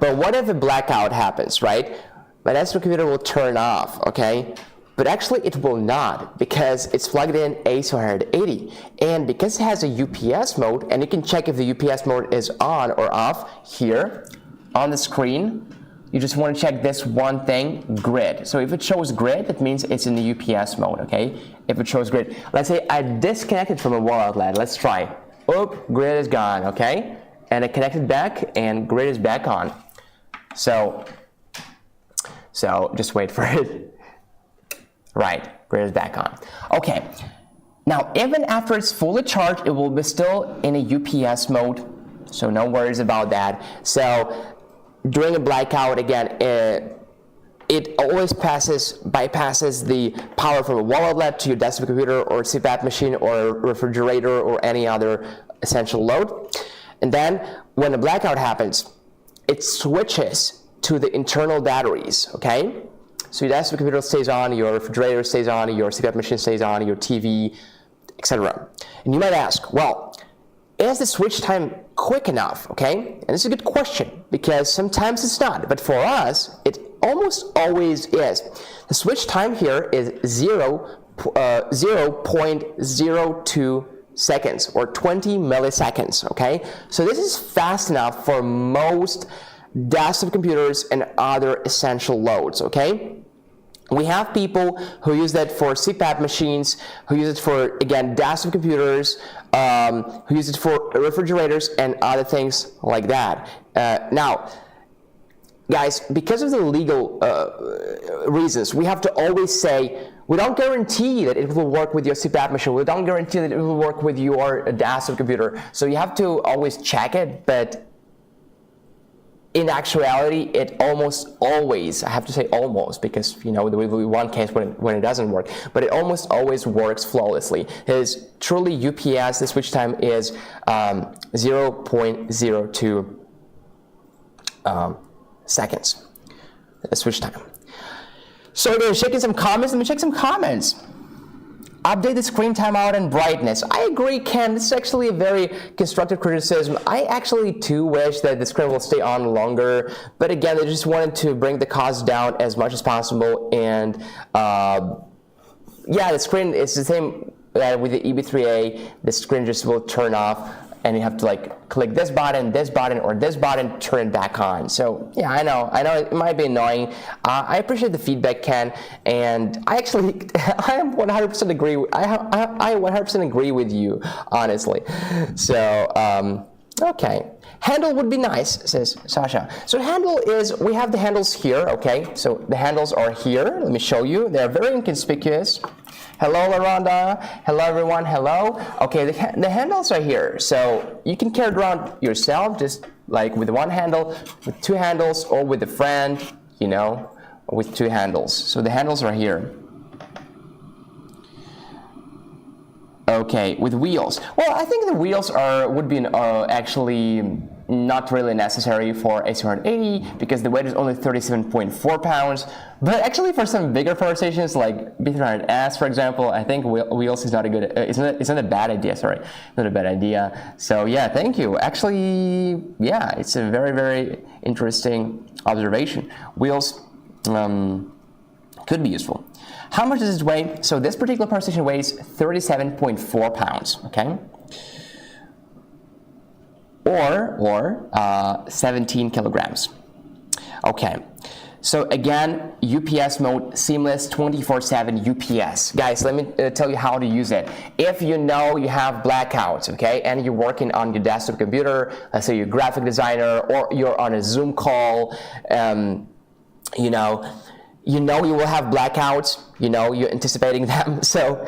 But what if a blackout happens, right? My desktop computer will turn off, okay? But actually it will not, because it's plugged in AC180. And because it has a UPS mode, and you can check if the UPS mode is on or off here on the screen, you just want to check this one thing, grid. So if it shows grid, that means it's in the UPS mode, okay? If it shows grid. Let's say I disconnected from a wall outlet. Let's try. Oop, grid is gone, okay? And I connected back, and grid is back on. So just wait for it. Right, grid is back on. Okay, now even after it's fully charged, it will be still in a UPS mode, so no worries about that. So during a blackout, again, it always bypasses the power from a wall outlet to your desktop computer or CPAP machine or refrigerator or any other essential load. And then when a blackout happens, it switches to the internal batteries, okay? So your desktop computer stays on, your refrigerator stays on, your CPAP machine stays on, your TV, etc. And you might ask, well, is the switch time quick enough, okay? And this is a good question, because sometimes it's not, but for us, it almost always is. The switch time here is 0.02 seconds or 20 milliseconds, okay? So this is fast enough for most desktop computers and other essential loads, okay? We have people who use that for CPAP machines, who use it for, again, desktop computers, who use it for refrigerators and other things like that. Now, guys, because of the legal reasons, we have to always say, we don't guarantee that it will work with your CPAP machine. We don't guarantee that it will work with your desktop computer. So you have to always check it, but in actuality, it almost always, I have to say almost, because there will be one case when it doesn't work, but it almost always works flawlessly. It is truly UPS, the switch time is 0.02 seconds, the switch time. So they're checking some comments. Let me check some comments. Update the screen timeout and brightness. I agree, Ken. This is actually a very constructive criticism. I actually too wish that the screen will stay on longer, but again, they just wanted to bring the cost down as much as possible. And yeah, the screen is the same with the EB3A. The screen just will turn off, and you have to like click this button, or this button, turn it back on. So yeah, I know it might be annoying. I appreciate the feedback, Ken, and I actually I 100% agree. I 100% agree with you, honestly. So okay, handle would be nice, says Sasha. So handle is, we have the handles here. Okay, so the handles are here. Let me show you. They are very inconspicuous. Hello, LaRonda. Hello, everyone. Hello. Okay, the handles are here. So you can carry it around yourself, just like with one handle, with two handles, or with a friend, with two handles. So the handles are here. Okay, with wheels. Well, I think the wheels would be actually not really necessary for AC180 because the weight is only 37.4 pounds. But actually, for some bigger power stations like B300s, for example, I think wheels is not a good. It's not a bad idea. Sorry, not a bad idea. So yeah, thank you. Actually, yeah, it's a very, very interesting observation. Wheels could be useful. How much does it weigh? So this particular power station weighs 37.4 pounds. Okay. Or 17 kilograms. Okay, so again, UPS mode, seamless 24/7 UPS. Guys, let me tell you how to use it. If you know you have blackouts, okay, and you're working on your desktop computer, let's say you're a graphic designer, or you're on a Zoom call, you know you will have blackouts, you're anticipating them. So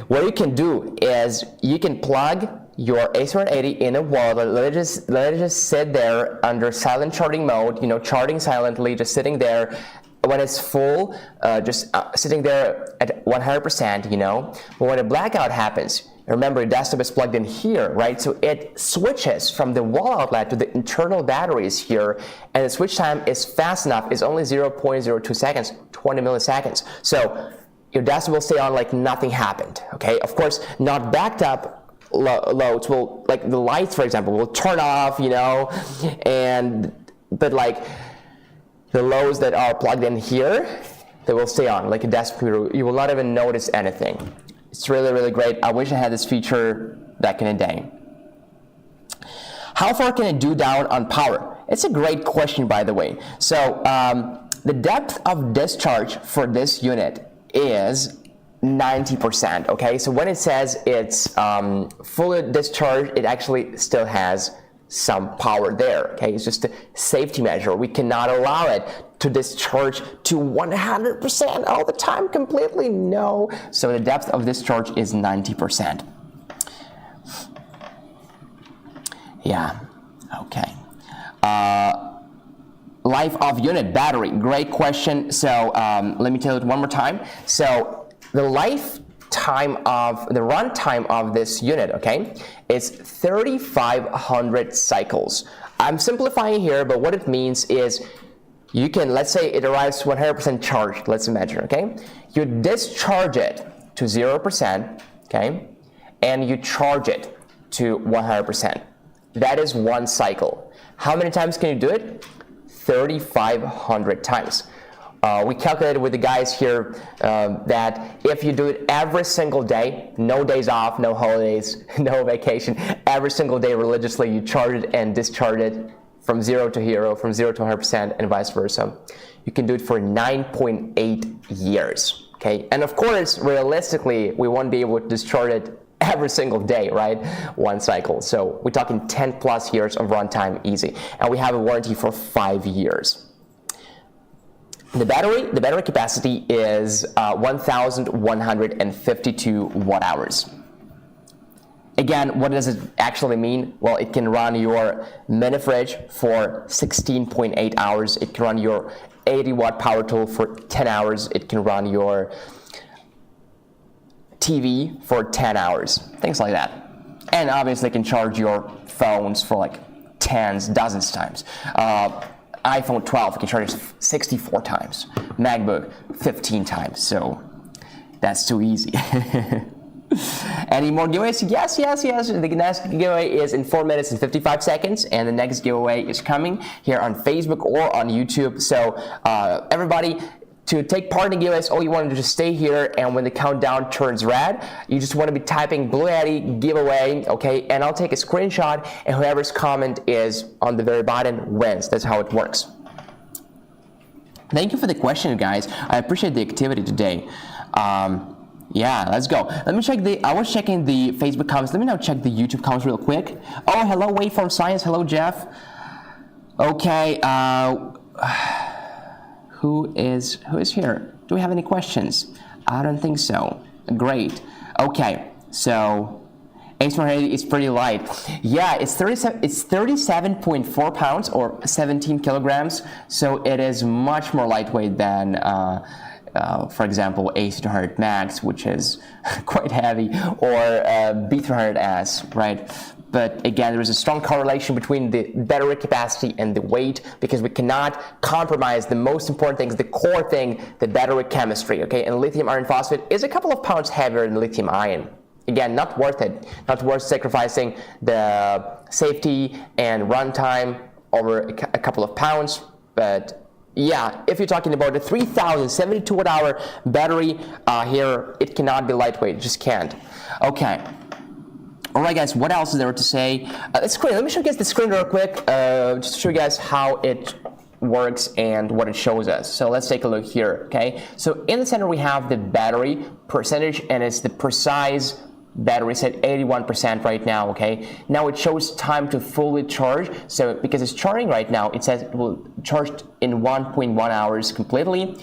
what you can do is you can plug your AC180 in a wall. Let it just sit there under silent charging mode, charging silently, just sitting there. When it's full, just sitting there at 100%, But when a blackout happens, remember, your desktop is plugged in here, right? So it switches from the wall outlet to the internal batteries here, and the switch time is fast enough. It's only 0.02 seconds, 20 milliseconds. So your desktop will stay on like nothing happened, okay? Of course, not backed up loads will, like the lights, for example, will turn off, but like the loads that are plugged in here, they will stay on like a desktop computer. You will not even notice anything. It's really, really great. I wish I had this feature back in the day. How far can it do down on power? It's a great question, by the way. So the depth of discharge for this unit is 90%, okay? So when it says it's fully discharged, it actually still has some power there, okay? It's just a safety measure. We cannot allow it to discharge to 100% all the time completely, no. So the depth of discharge is 90%. Yeah, okay. Life of unit battery, great question. So let me tell it one more time. So the runtime of this unit, okay, is 3,500 cycles. I'm simplifying here, but what it means is you can, let's say it arrives 100% charged, let's imagine, okay? You discharge it to 0%, okay, and you charge it to 100%. That is one cycle. How many times can you do it? 3,500 times. we calculated with the guys here that if you do it every single day, no days off, no holidays, no vacation, every single day religiously, you charge it and discharge it from 0 to hero, from 0 to 100%, and vice versa. You can do it for 9.8 years, okay? And of course, realistically, we won't be able to discharge it every single day, right? One cycle. So we're talking 10 plus years of runtime easy. And we have a warranty for 5 years. The battery capacity is 1,152 watt hours. Again, what does it actually mean? Well, it can run your mini fridge for 16.8 hours. It can run your 80 watt power tool for 10 hours. It can run your TV for 10 hours, things like that. And obviously it can charge your phones for like dozens times. iPhone 12 can charge 64 times, MacBook 15 times, so that's too easy. Any more giveaways? Yes. The next giveaway is in 4 minutes and 55 seconds, and the next giveaway is coming here on Facebook or on YouTube. So everybody, to take part in the giveaways, all you want to do is just stay here, and when the countdown turns red, you just want to be typing BLUETTI giveaway, okay? And I'll take a screenshot, and whoever's comment is on the very bottom wins. That's how it works. Thank you for the question, guys. I appreciate the activity today. Yeah, let's go. Let me check I was checking the Facebook comments. Let me now check the YouTube comments real quick. Oh, hello, Waveform Science. Hello, Jeff. Okay, who is here? Do we have any questions? I don't think so. Great. Okay, so AC180 is pretty light. Yeah, it's 37.4 pounds or 17 kilograms. So it is much more lightweight than, for example, AC200 Max, which is quite heavy, or B300s, right? But again, there is a strong correlation between the battery capacity and the weight, because we cannot compromise the most important things, the core thing, the battery chemistry, okay? And lithium iron phosphate is a couple of pounds heavier than lithium ion. Again, not worth it, not worth sacrificing the safety and runtime over a couple of pounds. But yeah, if you're talking about a 3,072 watt hour battery here, it cannot be lightweight, it just can't. Okay. All right, guys, what else is there to say? It's great. Let me show you guys the screen real quick, just to show you guys how it works and what it shows us. So let's take a look here, okay? So in the center, we have the battery percentage, and it's the precise battery set 81% right now, okay? Now it shows time to fully charge. So because it's charging right now, it says it will charge in 1.1 hours completely.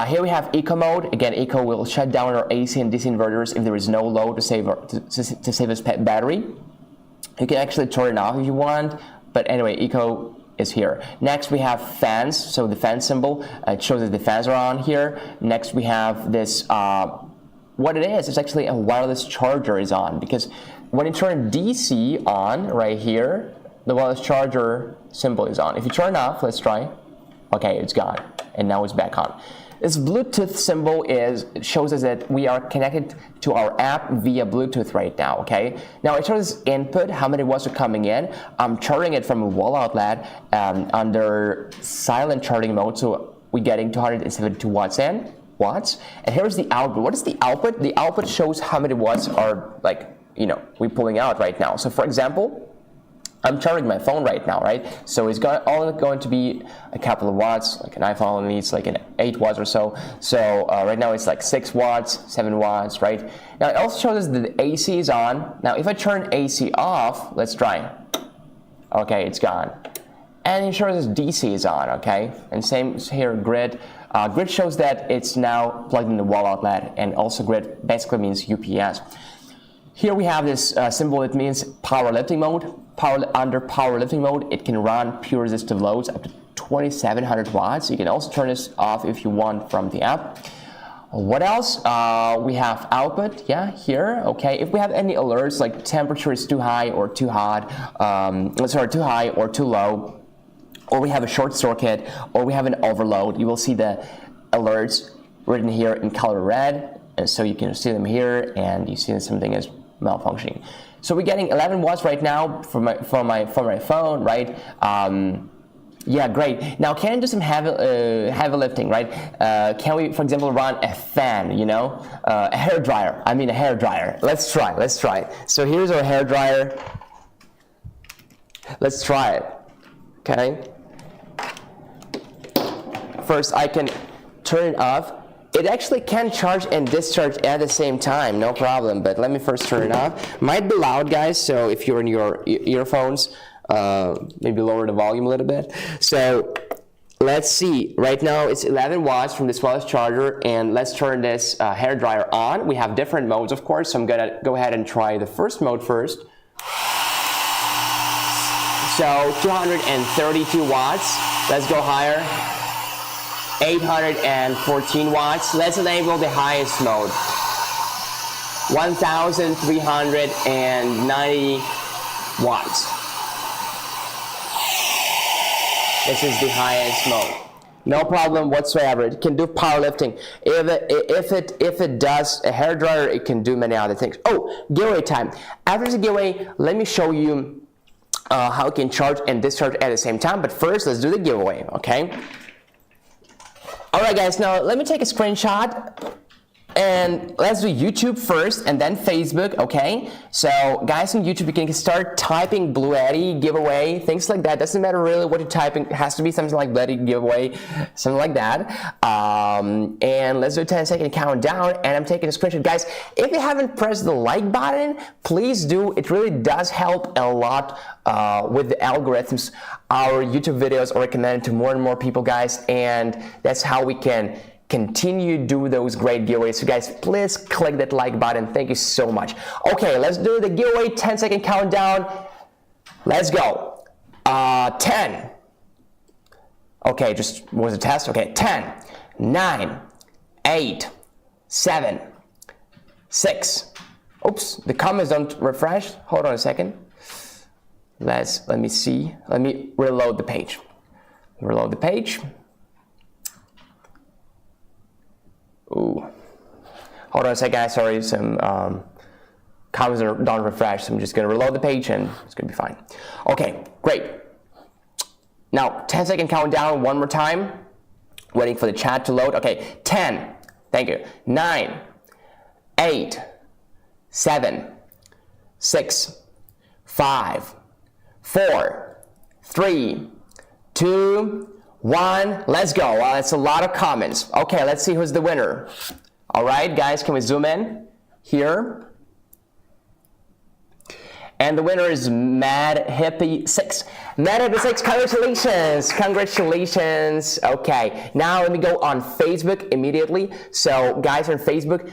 Here we have eco mode. Again, eco will shut down our AC and DC inverters if there is no load to save this battery. You can actually turn it off if you want, but anyway, eco is here. Next we have fans, so the fan symbol, it shows that the fans are on here. Next we have this, what it is, it's actually a wireless charger is on, because when you turn DC on right here, the wireless charger symbol is on. If you turn it off, let's try. Okay, it's gone, and now it's back on. This Bluetooth symbol shows us that we are connected to our app via Bluetooth right now, okay? Now it shows input, how many watts are coming in. I'm charging it from a wall outlet under silent charging mode, so we're getting 272 watts in. And here's the output. What is the output? The output shows how many watts are, like, you know, we're pulling out right now. So for example, I'm charging my phone right now, right? So it's only going to be a couple of watts. Like an iPhone needs like 8 watts or so. So right now it's like 6 watts, 7 watts, right? Now it also shows us that the AC is on. Now if I turn AC off, let's try. Okay, it's gone. And it shows us DC is on, okay? And same here, grid. Grid shows that it's now plugged in the wall outlet, and also grid basically means UPS. Here we have this symbol. It means powerlifting mode. Under powerlifting mode, it can run pure resistive loads up to 2,700 watts. You can also turn this off if you want from the app. What else? We have output, yeah, here, okay. If we have any alerts, like temperature is too high or too hot, too high or too low, or we have a short circuit, or we have an overload, you will see the alerts written here in color red, and so you can see them here, and you see that something is malfunctioning. So we're getting 11 watts right now from my phone, right? Yeah, great. Now, can I do some heavy lifting, right? Can we, for example, run a fan, you know? A hair dryer. I mean, a hair dryer. Let's try. So here's our hair dryer. Let's try it, okay? First, I can turn it off. It actually can charge and discharge at the same time, no problem. But let me first turn it off. Might be loud, guys, so if you're in your earphones, maybe lower the volume a little bit. So let's see. Right now it's 11 watts from this wireless charger, and let's turn this hair dryer on. We have different modes, of course, so I'm gonna go ahead and try the first mode first. So 232 watts. Let's go higher. 814 watts. Let's enable the highest mode. 1390 watts. This is the highest mode. No problem whatsoever. It can do powerlifting. If it does a hair dryer, it can do many other things. Oh, giveaway time. After the giveaway, let me show you how it can charge and discharge at the same time. But first, let's do the giveaway, okay? All right, guys, now let me take a screenshot, and let's do YouTube first and then Facebook, okay? So guys on YouTube, you can start typing BLUETTI giveaway, things like that. Doesn't matter really what you're typing. It has to be something like BLUETTI giveaway, something like that. And let's do a 10-second countdown, and I'm taking a screenshot. Guys, if you haven't pressed the like button, please do. It really does help a lot with the algorithms. Our YouTube videos are recommended to more and more people, guys, and that's how we can continue to do those great giveaways. So guys, please click that like button. Thank you so much. Okay, let's do the giveaway 10-second countdown. Let's go. 10. Okay, just was a test. Okay, 10, 9, 8, 7, 6. Oops, the comments don't refresh. Hold on a second. Let me see. Let me reload the page. Reload the page. Ooh. Hold on a second, guys. Sorry, some comments don't refresh. So I'm just going to reload the page, and it's going to be fine. Okay, great. Now, 10-second countdown one more time. Waiting for the chat to load. Okay, 10. Thank you. 9, 8, 7, 6, 5, 4, 3, 2, 1, let's go. Well, that's a lot of comments. Okay, let's see who's the winner. All right, guys, can we zoom in here? And the winner is 𝗵𝗵𝗶6. 𝗵𝗵𝗶6, congratulations, congratulations. Okay, now let me go on Facebook immediately. So, guys on Facebook,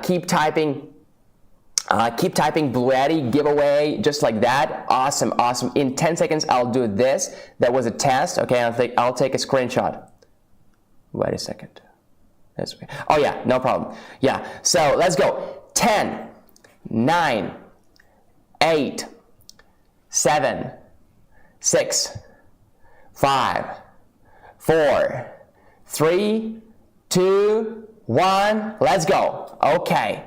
keep typing BLUETTI giveaway, just like that. Awesome, awesome. In 10 seconds, I'll do this. That was a test. Okay, I'll take a screenshot. Wait a second. Oh yeah, no problem. Yeah, so let's go. 10, 9, 8, 7, 6, 5, 4, 3, 2, 1. Let's go. Okay.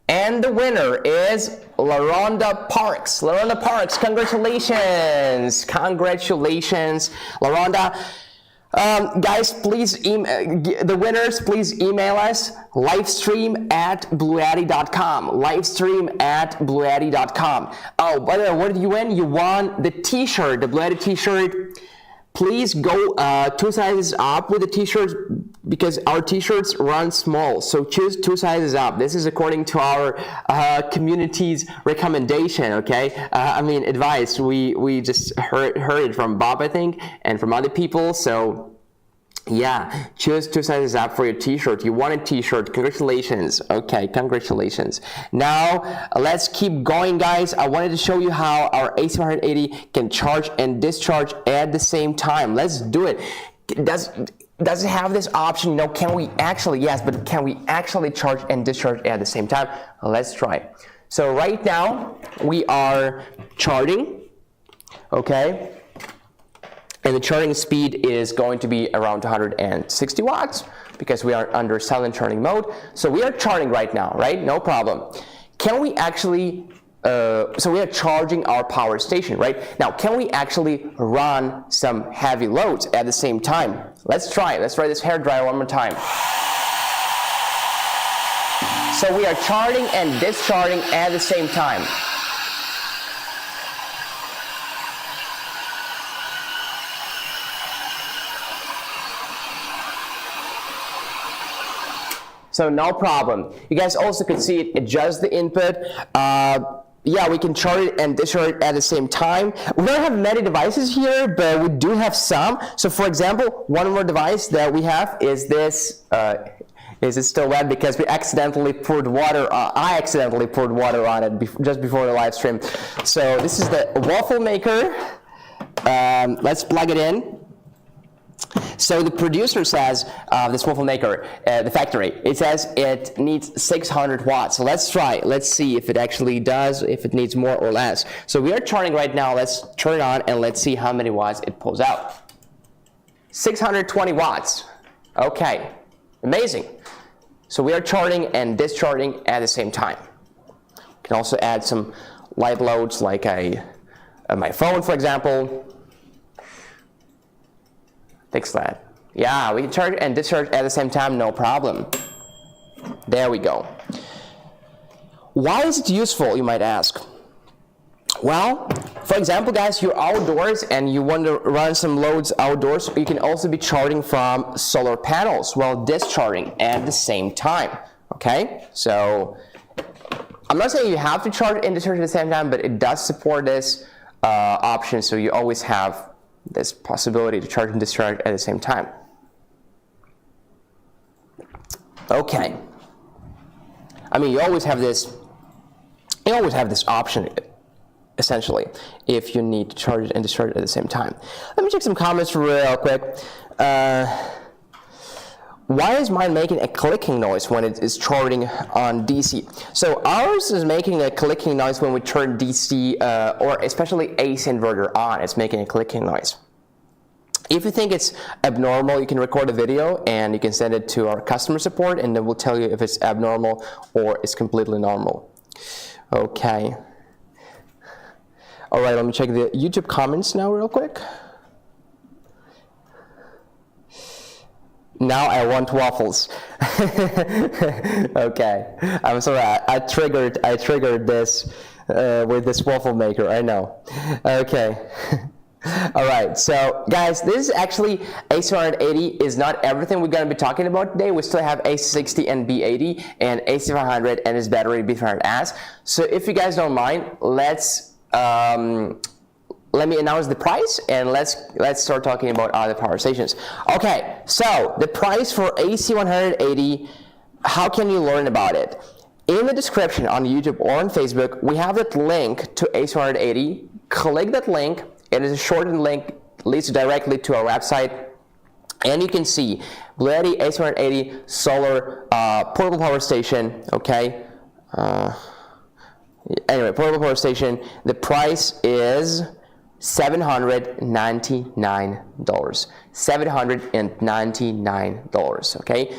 And the winner is 𝗗𝗲𝗹𝗀𝗀. 𝗗𝗲𝗹𝗀𝗀, congratulations. Congratulations, 𝗗𝗲𝗹𝗀. Guys, please, the winners, please email us, livestream@bluetti.com. Livestream@bluetti.com. Oh, by the way, what did you win? You won the t-shirt, the BLUETTI t-shirt. Please go 2 sizes up with the t-shirts, because our t-shirts run small, so choose 2 sizes up. This is according to our community's recommendation, okay? I mean, advice. We just heard it from Bob, I think, and from other people, so yeah, choose 2 sizes up for your t-shirt. You won a t-shirt. Congratulations. Okay, congratulations. Now, let's keep going, guys. I wanted to show you how our AC180 can charge and discharge at the same time. Let's do it. Does it have this option? You know, can we actually, yes, but can we actually charge and discharge at the same time? Let's try. So right now, we are charging, okay? And the charging speed is going to be around 260 watts because we are under silent charging mode. So we are charging right now, right? No problem. Can we actually so we are charging our power station, right? Now, can we actually run some heavy loads at the same time? Let's try it. Let's try this hairdryer one more time. So we are charging and discharging at the same time. So no problem. You guys also can see it adjust the input. Yeah, we can charge it and discharge it at the same time. We don't have many devices here, but we do have some. So for example, one more device that we have is this. Is it still wet? Because we accidentally poured water. I accidentally poured water on it just before the live stream. So this is the waffle maker. Let's plug it in. So the producer says, this waffle maker, the factory, it says it needs 600 watts. So let's try. Let's see if it actually does, if it needs more or less. So we are charting right now. Let's turn it on and let's see how many watts it pulls out. 620 watts. Okay, amazing. So we are charting and discharging at the same time. You can also add some light loads like my phone, for example. Fix that. Yeah, we can charge and discharge at the same time, no problem. There we go. Why is it useful, you might ask? Well, for example, guys, you're outdoors and you want to run some loads outdoors, you can also be charging from solar panels while discharging at the same time, okay? So, I'm not saying you have to charge and discharge at the same time, but it does support this option, so you always have this possibility to charge and discharge at the same time. Okay. I mean, you always have this option, essentially, if you need to charge and discharge at the same time. Let me check some comments real quick. Why is mine making a clicking noise when it is charging on DC? So ours is making a clicking noise when we turn DC or especially AC inverter on. It's making a clicking noise. If you think it's abnormal, you can record a video and you can send it to our customer support and then we'll tell you if it's abnormal or it's completely normal. Okay. All right, let me check the YouTube comments now real quick. Now I want waffles. Okay, I'm sorry. I triggered this with this waffle maker. I know. Okay. All right. So guys, this is actually AC180 is not everything we're going to be talking about today. We still have AC60 and B80 and AC500 and its battery B300s. So if you guys don't mind, let me announce the price and let's start talking about other power stations. Okay, so the price for AC180, how can you learn about it? In the description on YouTube or on Facebook, we have that link to AC180. Click that link. It is a shortened link, leads directly to our website. And you can see BLUETTI AC180 solar portable power station, okay? Anyway, portable power station, the price is $799. $799, okay?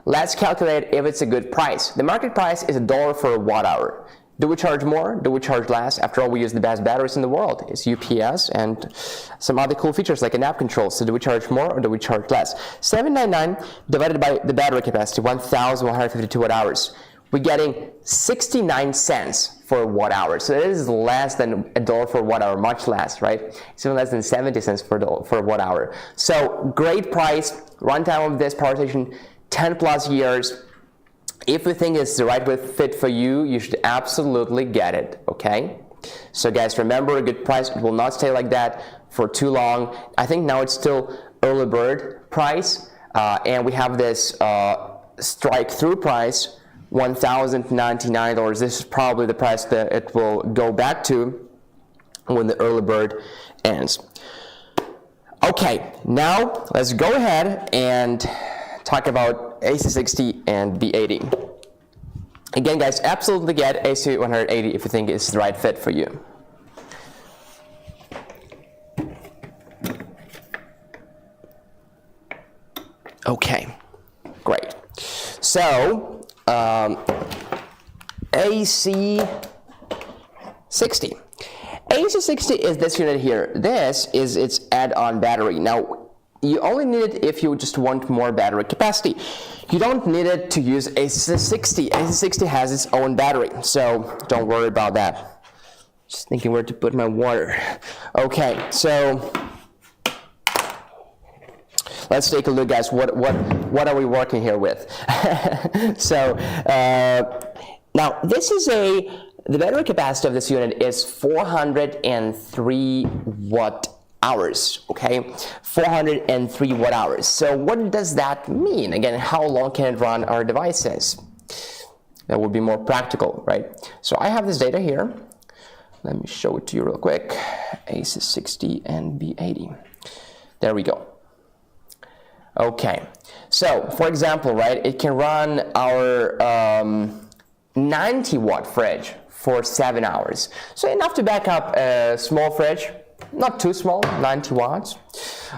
Let's calculate if it's a good price. The market price is $1 for a watt hour. Do we charge more? Do we charge less? After all, we use the best batteries in the world. It's UPS and some other cool features like a nap control. So do we charge more or do we charge less? $799 divided by the battery capacity, 1,152 watt hours. We're getting 69 cents for a watt hour. So it is less than $1 for a watt hour, much less, right? It's even less than 70 cents for a watt hour. So great price, runtime of this power station, 10 plus years. If you think it's the right fit for you, you should absolutely get it, okay? So guys, remember, a good price, it will not stay like that for too long. I think now it's still early bird price, and we have this strike through price, $1,099. This is probably the price that it will go back to when the early bird ends. Okay, now let's go ahead and talk about AC60 and B80. Again, guys, absolutely get AC180 if you think it's the right fit for you. Okay, great. So, AC AC60. AC60 is this unit here. This is its add-on battery. Now, you only need it if you just want more battery capacity. You don't need it to use AC60. AC60 has its own battery, so don't worry about that. Just thinking where to put my water. Okay, so let's take a look, guys. What are we working here with? So now this is the battery capacity of this unit is 403 watt hours, okay? 403 watt hours. So what does that mean? Again, how long can it run our devices? That would be more practical, right? So I have this data here. Let me show it to you real quick. AC60 and B80. There we go. Okay, so for example, right, it can run our 90 watt fridge for 7 hours. So enough to back up a small fridge, not too small, 90 watts.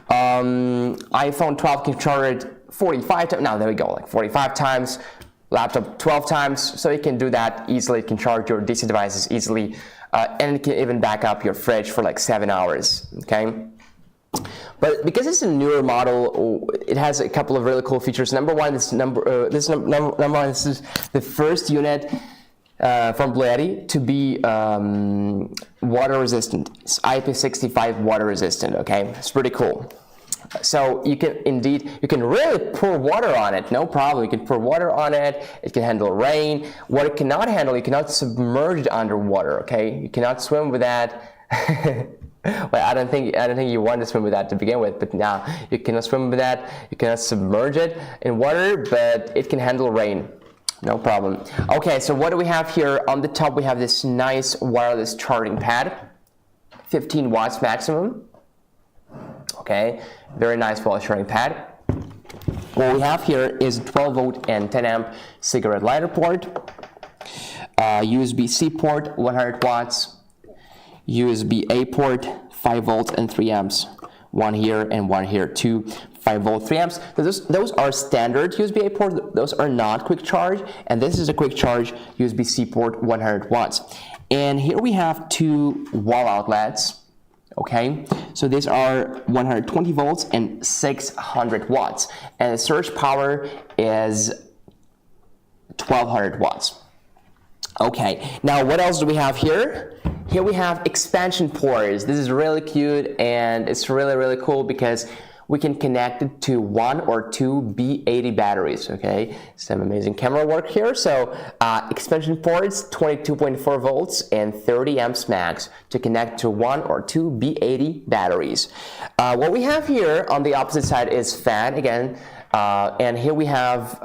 iPhone 12 can charge it 45 times, now there we go, like 45 times, laptop 12 times, so you can do that easily. It can charge your DC devices easily, and it can even back up your fridge for like 7 hours, okay? But because it's a newer model, it has a couple of really cool features. Number one, this is the first unit from BLUETTI to be water resistant. It's IP65 water resistant, okay? It's pretty cool. So you can really pour water on it, no problem. You can pour water on it, it can handle rain. What it cannot handle, you cannot submerge it underwater, okay? You cannot swim with that. Well, I don't think you want to swim with that to begin with, but now you cannot swim with that. You cannot submerge it in water, but it can handle rain. No problem. Okay, so what do we have here? On the top, we have this nice wireless charging pad, 15 watts maximum. Okay, very nice wireless charging pad. What we have here is a 12 volt and 10 amp cigarette lighter port, USB-C port, 100 watts, USB-A port, 5 volts and 3 amps. One here and one here, 2 5-volt 3 amps. Those are standard USB-A ports. Those are not quick charge, and this is a quick charge USB-C port, 100 watts. And here we have 2 wall outlets. Okay, so these are 120 volts and 600 watts, and the surge power is 1200 watts. Okay, now what else do we have here? Here we have expansion ports. This is really cute, and it's really, really cool because we can connect it to 1 or 2 B80 batteries, okay? Some amazing camera work here. So expansion ports, 22.4 volts and 30 amps max to connect to 1 or 2 B80 batteries. What we have here on the opposite side is fan again, and here we have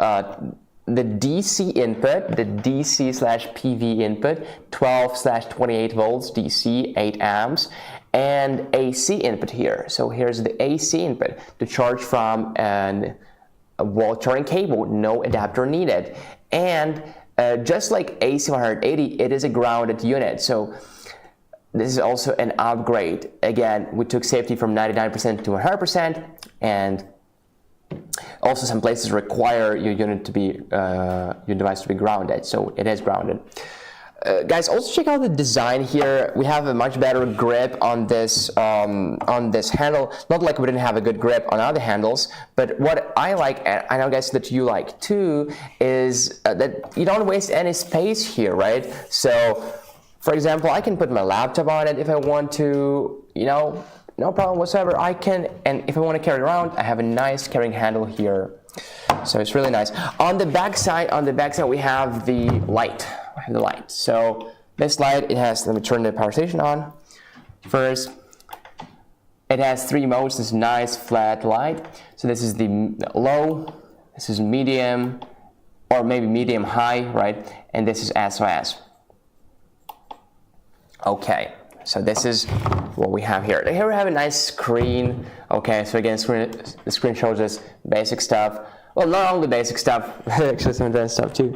the DC input, the DC/PV input, 12/28 volts DC, 8 amps, and AC input here. So here's the AC input to charge from a wall charging cable, no adapter needed. And just like AC180, it is a grounded unit. So this is also an upgrade. Again, we took safety from 99% to 100%, and also some places require your unit to be your device to be grounded, so it is grounded. Guys, also check out the design here. We have a much better grip on this handle. Not like we didn't have a good grip on other handles, but what I like, and I know guys that you like too, is that you don't waste any space here, right? So, for example, I can put my laptop on it if I want to, you know, no problem whatsoever. I can, and if I want to carry it around, I have a nice carrying handle here. So it's really nice. On the back side, we have the light. I have the light. So this light, it has, let me turn the power station on first. It has 3 modes, this nice flat light. So this is the low, this is medium, or maybe medium high, right? And this is SOS. Okay. So this is what we have here. Here we have a nice screen. Okay, so again, the screen shows us basic stuff. Well, not only basic stuff, actually some advanced stuff too.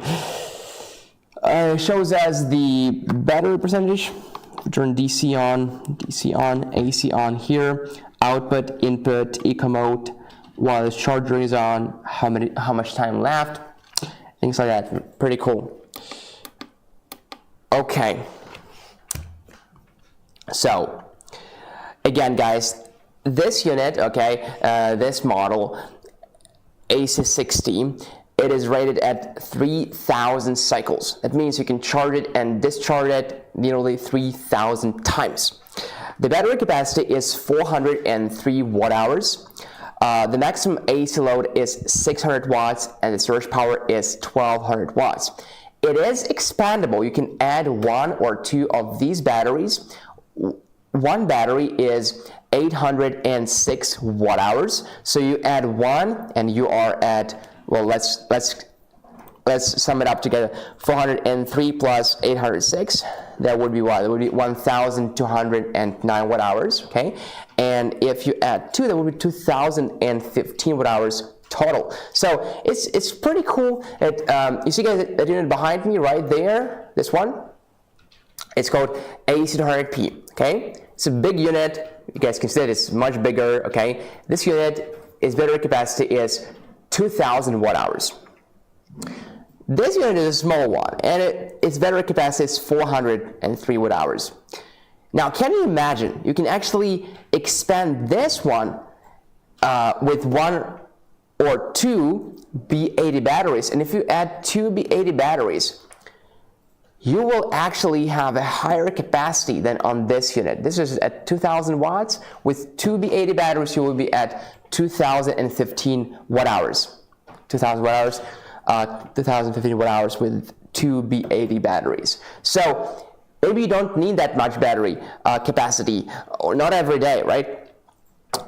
Shows us the battery percentage. Turn DC on, AC on here. Output, input, eco mode. While the charger is on, how much time left. Things like that. Pretty cool. Okay. So again, guys, this unit, okay, this model, AC60, it is rated at 3,000 cycles. That means you can charge it and discharge it nearly 3,000 times. The battery capacity is 403 watt-hours. The maximum AC load is 600 watts and the surge power is 1,200 watts. It is expandable. You can add one or two of these batteries. One battery is 806 watt-hours. So you add one and you are at, well, let's sum it up together. 403 plus 806, that would be what? That would be 1,209 watt-hours, okay? And if you add two, that would be 2,015 watt-hours total. So it's pretty cool. You see, guys, that unit behind me right there, this one, it's called AC180, okay? It's a big unit. You guys can see that it's much bigger, okay? This unit, its battery capacity is 2,000 watt-hours. This unit is a small one, and its battery capacity is 403 watt-hours. Now, can you imagine? You can actually expand this one with one or two B80 batteries, and if you add two B80 batteries, you will actually have a higher capacity than on this unit. This is at 2,000 watts. With two B80 batteries, you will be at 2,015 watt-hours. 2,000 watt-hours, 2,015 watt-hours with two B80 batteries. So maybe you don't need that much battery capacity, or not every day, right?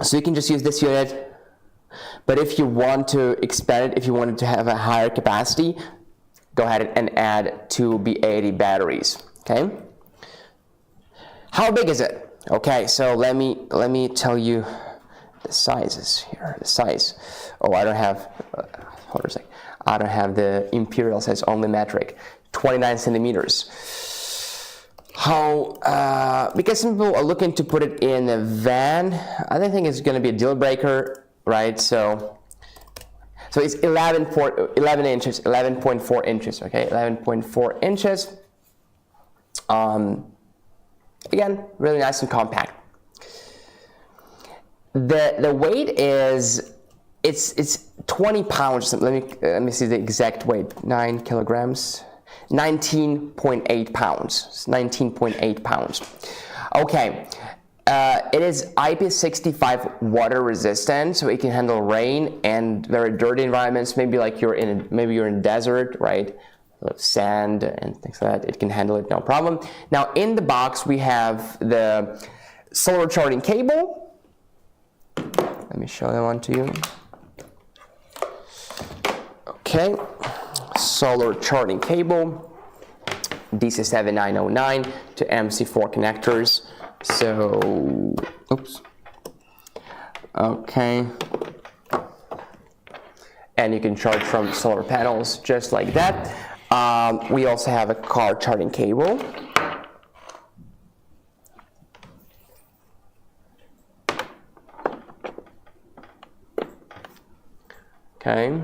So you can just use this unit. But if you want to expand it, if you wanted to have a higher capacity, go ahead and add two B80 batteries, okay? How big is it? Okay, so let me tell you the sizes here. The size. Oh, I don't have. Hold on a sec. I don't have the imperial size, only metric. 29 centimeters. How? Because some people are looking to put it in a van. I don't think it's going to be a deal breaker, right? So it's 11 inches, 11.4 inches, okay? 11.4 inches. Again, really nice and compact. The weight is, it's 20 pounds. Let me see the exact weight. 9 kilograms, 19.8 pounds. It's 19.8 pounds. Okay. It is IP65 water resistant, so it can handle rain and very dirty environments. Maybe like you're in a desert, right? Sand and things like that. It can handle it, no problem. Now in the box we have the solar charging cable. Let me show that one to you. Okay, solar charging cable, DC7909 to MC4 connectors. So, oops. Okay. And you can charge from solar panels just like that. We also have a car charging cable. Okay.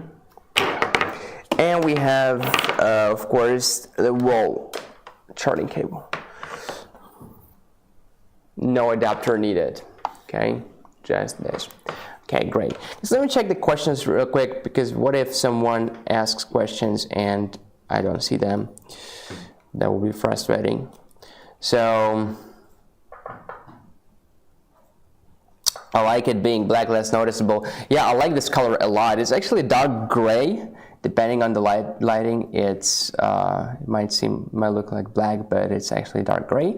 And we have, of course, the wall charging cable. No adapter needed, okay? Just this. Okay, great. So let me check the questions real quick, because what if someone asks questions and I don't see them? That would be frustrating. So, I like it being black, less noticeable. Yeah, I like this color a lot. It's actually dark gray. Depending on the lighting, it's might look like black, but it's actually dark gray.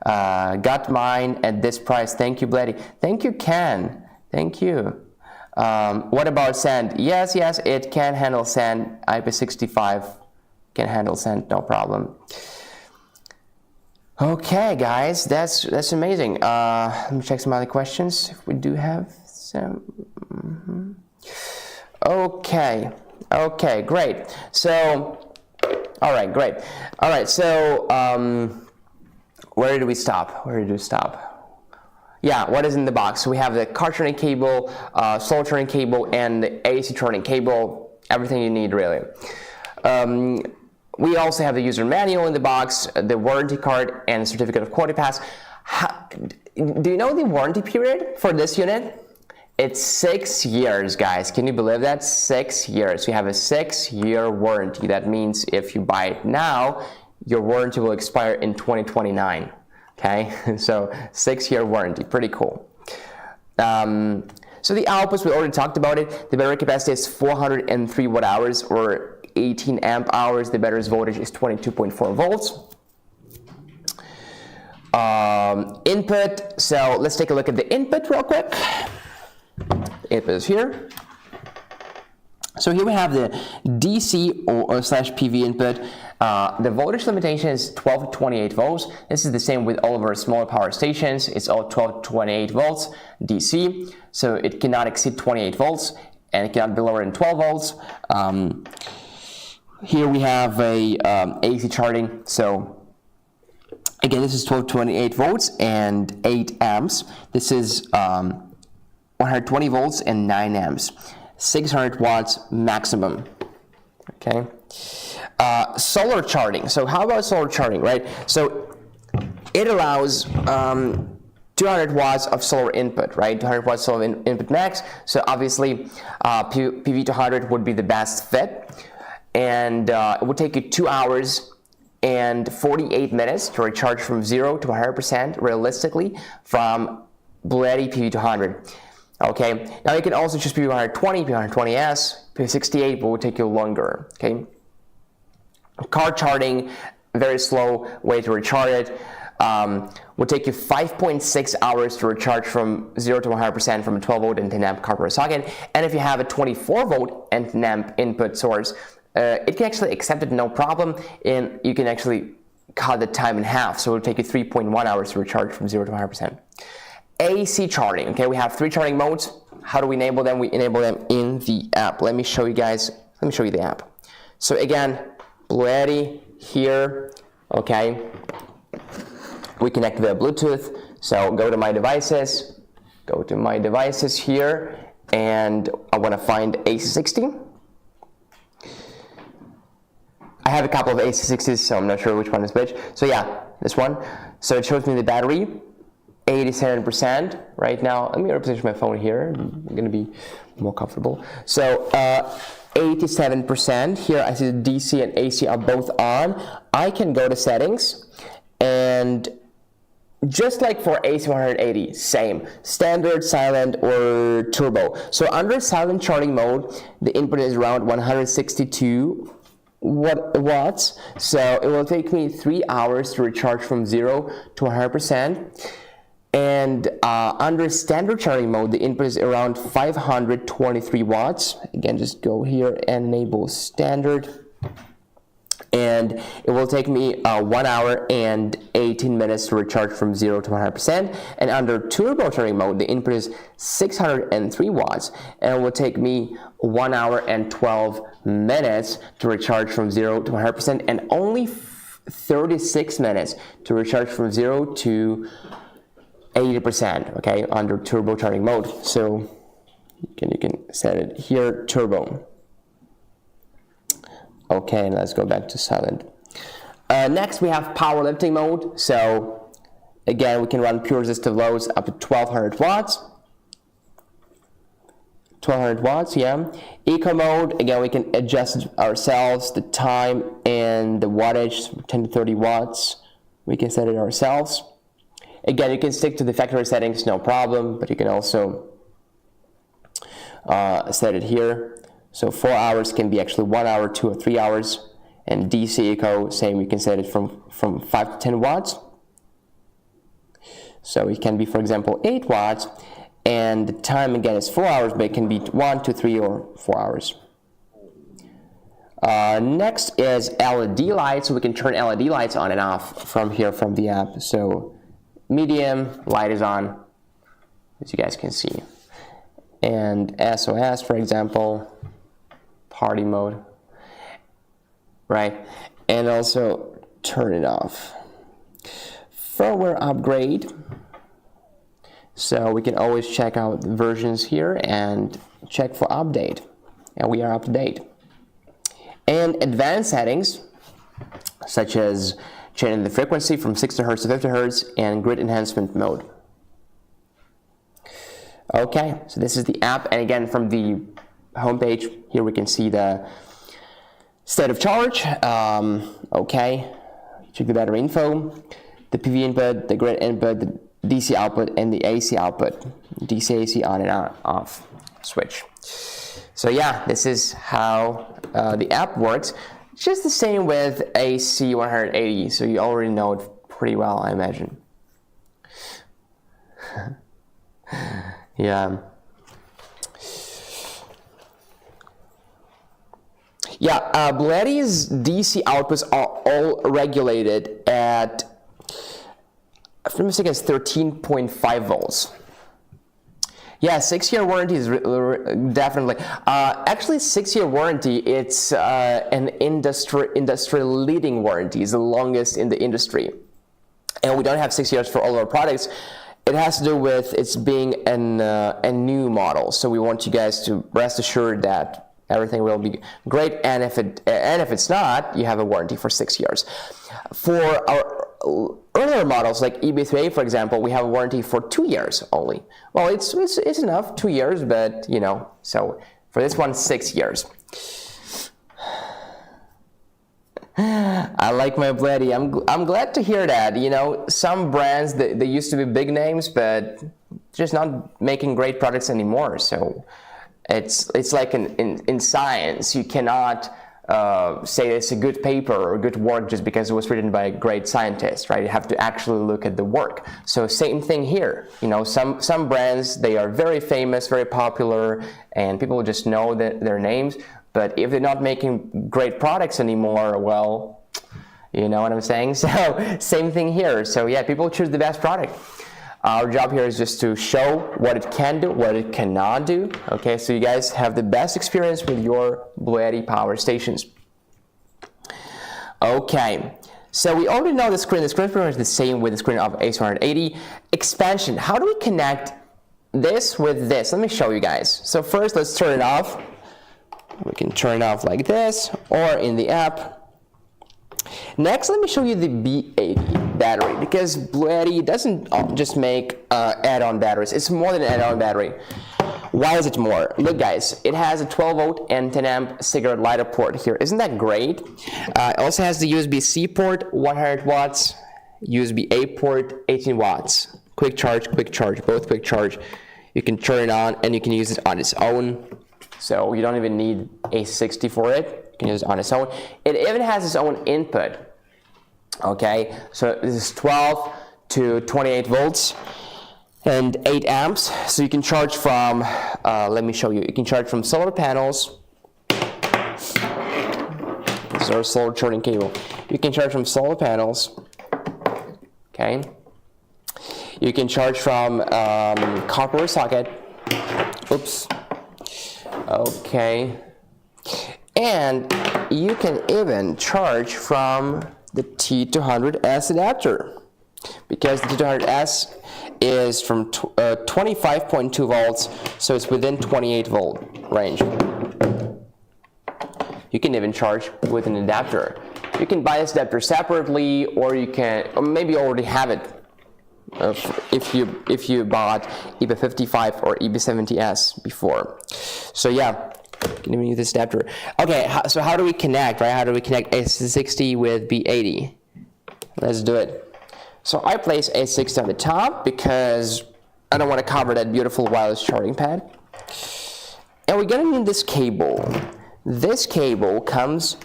Got mine at this price. Thank you, BLUETTI. Thank you, Ken. Thank you. What about sand? Yes, it can handle sand. IP65 can handle sand, no problem. Okay, guys, that's amazing. Let me check some other questions if we do have some. Okay, great. So, all right, great. All right, so where did we stop? Yeah, what is in the box? So we have the car charging cable, solar charging cable, and the AC charging cable. Everything you need, really. We also have the user manual in the box, the warranty card, and the certificate of quality pass. Do you know the warranty period for this unit? It's 6 years, guys. Can you believe that? 6 years. You have a 6-year warranty. That means if you buy it now, your warranty will expire in 2029. Okay, so 6-year warranty, pretty cool. So the outputs, we already talked about it. The battery capacity is 403 watt hours or 18 amp hours. The battery's voltage is 22.4 volts. Input, so let's take a look at the input real quick. Input is here. So here we have the DC or slash PV input. The voltage limitation is 12 to 28 volts. This is the same with all of our smaller power stations. It's all 12 to 28 volts DC. So it cannot exceed 28 volts and it cannot be lower than 12 volts. Here we have a AC charging. So again, this is 12 to 28 volts and 8 amps. This is 120 volts and 9 amps. 600 watts maximum. Okay. Solar charging. So how about solar charging, right? So it allows 200 watts of solar input, right? 200 watts solar input max. So obviously PV200 would be the best fit, and it would take you 2 hours and 48 minutes to recharge from 0 to 100% realistically from BLUETTI PV200. Okay, now you can also choose PV120, PV120S, PV68, but will take you longer. Okay, car charging, very slow way to recharge it. Will take you 5.6 hours to recharge from 0 to 100% from a 12 volt and 10 amp car per socket. And if you have a 24 volt and 10 amp input source, it can actually accept it no problem, and you can actually cut the time in half. So it will take you 3.1 hours to recharge from 0 to 100%. AC charging, okay, we have 3 charging modes. How do we enable them? We enable them in the app. Let me show you guys, let me show you the app. So again, BLUETTI here, okay. We connect via Bluetooth. So go to my devices here, and I want to find AC60. I have a couple of AC60s, so I'm not sure which one is which. So yeah, this one. So it shows me the battery, 87% right now. Let me reposition my phone here. I'm gonna be more comfortable. So 87%. Here I see the DC and AC are both on. I can go to settings, and just like for AC180, same, standard, silent, or turbo. So under silent charging mode, the input is around 162 watts. So it will take me 3 hours to recharge from 0 to 100%. And under standard charging mode, the input is around 523 watts. Again, just go here and enable standard. And it will take me 1 hour and 18 minutes to recharge from 0 to 100%. And under turbo charging mode, the input is 603 watts. And it will take me 1 hour and 12 minutes to recharge from 0 to 100%. And only 36 minutes to recharge from 0 to 80%, okay, under turbo charging mode. So you can set it here, turbo. Okay, let's go back to silent. Next, we have powerlifting mode. So again, we can run pure resistive loads up to 1200 watts. 1200 watts, yeah. Eco mode, again, we can adjust ourselves the time and the wattage, 10 to 30 watts. We can set it ourselves. Again, you can stick to the factory settings, no problem, but you can also set it here. So 4 hours can be actually 1 hour, 2 or 3 hours. And DC Eco, same, you can set it from 5 to 10 watts. So it can be, for example, 8 watts. And the time, again, is 4 hours, but it can be 1, 2, 3, or 4 hours. Next is LED lights. So we can turn LED lights on and off from here, from the app. So medium, light is on, as you guys can see. And SOS, for example, party mode, right? And also turn it off. Firmware upgrade. So we can always check out the versions here and check for update. And we are up to date. And advanced settings, such as changing the frequency from 60 Hz to 50 Hz, and grid enhancement mode. Okay, so this is the app, and again from the homepage here we can see the state of charge. Okay, check the battery info, the PV input, the grid input, the DC output, and the AC output, DC AC on and off switch. So yeah, this is how the app works. Just the same with AC180, so you already know it pretty well, I imagine. Yeah. Yeah, BLUETTI's DC outputs are all regulated at, if I'm mistaken, it's 13.5 volts. Yeah, 6-year warranty is definitely. Actually, 6-year warranty, it's an industry leading warranty. It's the longest in the industry. And we don't have 6 years for all our products. It has to do with it's being a new model. So we want you guys to rest assured that everything will be great. And if it's not, you have a warranty for 6 years. For our earlier models like EB3A, for example, we have a warranty for 2 years only. Well, it's enough, 2 years, but you know, so for this one, 6 years. I like my BLUETTI. I'm glad to hear that. You know, some brands they used to be big names, but just not making great products anymore. So it's like in science, you cannot say it's a good paper or good work just because it was written by a great scientist, right? You have to actually look at the work. So same thing here. You know, some brands, they are very famous, very popular, and people just know their names. But if they're not making great products anymore, well, you know what I'm saying? So same thing here. So yeah, people choose the best product. Our job here is just to show what it can do, what it cannot do. Okay, so you guys have the best experience with your BLUETTI power stations. Okay, so we already know the screen. The screen is pretty much the same with the screen of AC180. Expansion, how do we connect this with this? Let me show you guys. So first, let's turn it off. We can turn it off like this, or in the app. Next, let me show you the B80 battery, because BLUETTI doesn't just make add-on batteries. It's more than an add-on battery. Why is it more? Look guys, it has a 12 volt and 10 amp cigarette lighter port here. Isn't that great? It also has the USB-C port, 100 watts, USB-A port, 18 watts. Quick charge, both quick charge. You can turn it on and you can use it on its own. So you don't even need AC60 for it. You can use it on its own. It even has its own input. Okay, so this is 12 to 28 volts and 8 amps. So you can charge from, let me show you. You can charge from solar panels. This is our solar charging cable. You can charge from solar panels. Okay. You can charge from copper socket. Oops. Okay, and you can even charge from the T200S adapter, because the T200S is from 25.2 volts, so it's within 28 volt range. You can even charge with an adapter. You can buy this adapter separately, or you can, or maybe you already have it. If you bought 𝗵𝗶𝗹𝗺 or EB70S before. So yeah, you can even use this adapter. Okay, so how do we connect, right? How do we connect AC60 with B80? Let's do it. So I place AC60 on the top because I don't want to cover that beautiful wireless charging pad. And we're gonna need this cable. This cable comes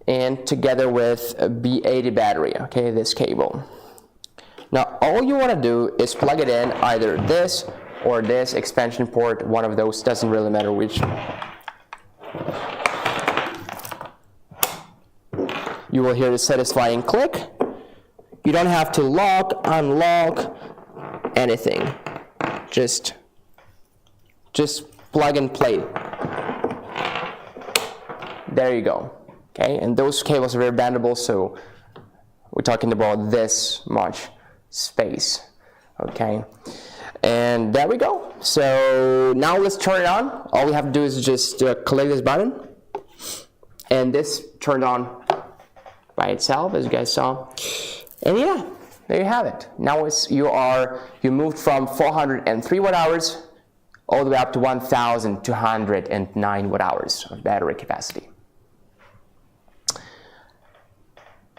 in together with a B80 battery, okay, this cable. Now, all you want to do is plug it in, either this or this expansion port, one of those, doesn't really matter which. You will hear the satisfying click. You don't have to lock, unlock, anything. Just plug and play. There you go. Okay, and those cables are very bendable, so we're talking about this much space. Okay, and there we go. So now let's turn it on. All we have to do is just click this button, and this turned on by itself, as you guys saw. And yeah, there you have it. Now you moved from 403 watt-hours all the way up to 1,209 watt-hours of battery capacity.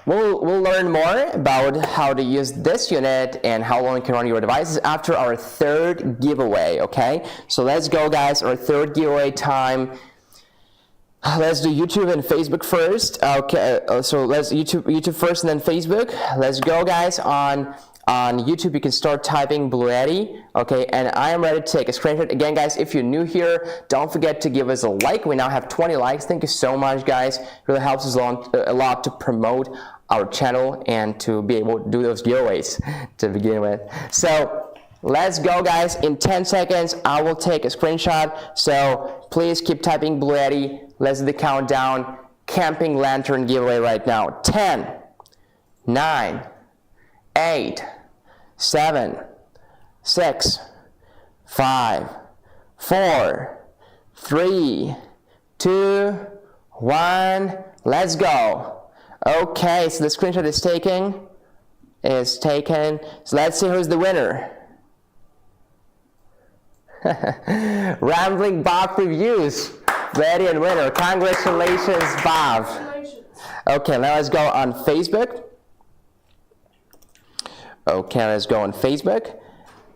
We'll learn more about how to use this unit and how long you can run your devices after our third giveaway, okay? So let's go, guys, our third giveaway time. Let's do YouTube and Facebook first. Okay, so let's YouTube first and then Facebook. Let's go, guys. On YouTube, you can start typing BLUETTI, okay? And I am ready to take a screenshot. Again, guys, if you're new here, don't forget to give us a like. We now have 20 likes. Thank you so much, guys. It really helps us a lot to promote our channel and to be able to do those giveaways to begin with. So let's go, guys. In 10 seconds, I will take a screenshot. So please keep typing BLUETTI. Let's do the countdown. Camping lantern giveaway right now. 10, 9, 8, 7, 6, 5, 4, 3, 2, 1. Let's go. Okay, so the screenshot is taken. So let's see who's the winner. Rambling Bob reviews. BLUETTI and winner. Congratulations, Bob. Okay, now let's go on Facebook. Okay, let's go on Facebook.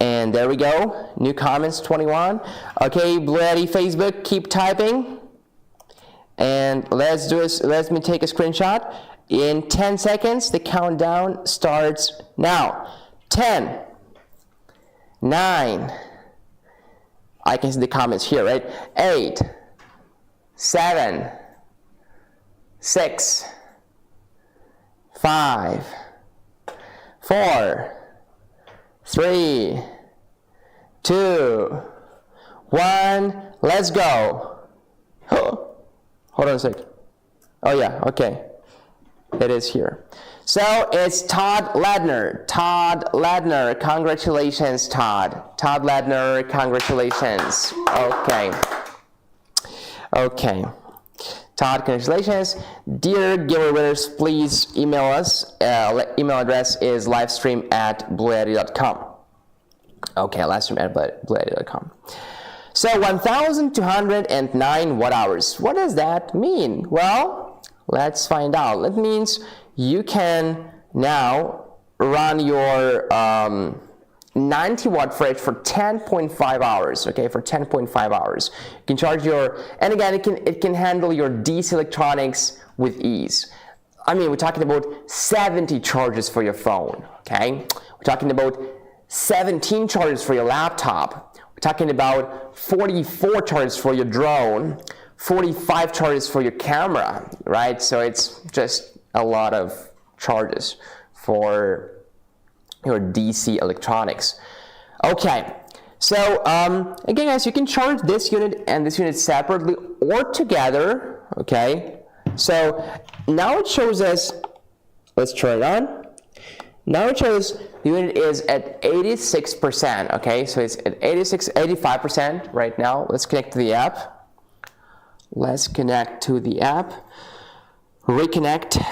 And there we go. New comments, 21. Okay, BLUETTI Facebook, keep typing. And let's do this. Let me take a screenshot. In 10 seconds, the countdown starts now. 10, 9, I can see the comments here, right? 8, 7, 6, 5, 4, 3, 2, 1. Let's go. Hold on a sec. Oh yeah, okay. It is here. So it's Todd Ladner. Todd Ladner, congratulations, Todd. Todd Ladner, congratulations. Okay. Okay. Todd, congratulations. Dear giveaway winners, please email us. Email address is livestream@bluetti.com. Okay, livestream@bluetti.com. So 1,209 watt-hours. What does that mean? Well, let's find out. That means you can now run your 90-watt fridge for 10.5 hours, okay, for 10.5 hours. You can charge your, and again, it can handle your DC electronics with ease. I mean, we're talking about 70 charges for your phone, okay? We're talking about 17 charges for your laptop. We're talking about 44 charges for your drone, 45 charges for your camera, right? So it's just a lot of charges for your DC electronics. Okay, so again, guys, you can charge this unit and this unit separately or together, okay? So now it shows us, let's turn it on. Now it shows the unit is at 86%, okay? So it's at 85% right now. Let's connect to the app. Let's connect to the app. Reconnect.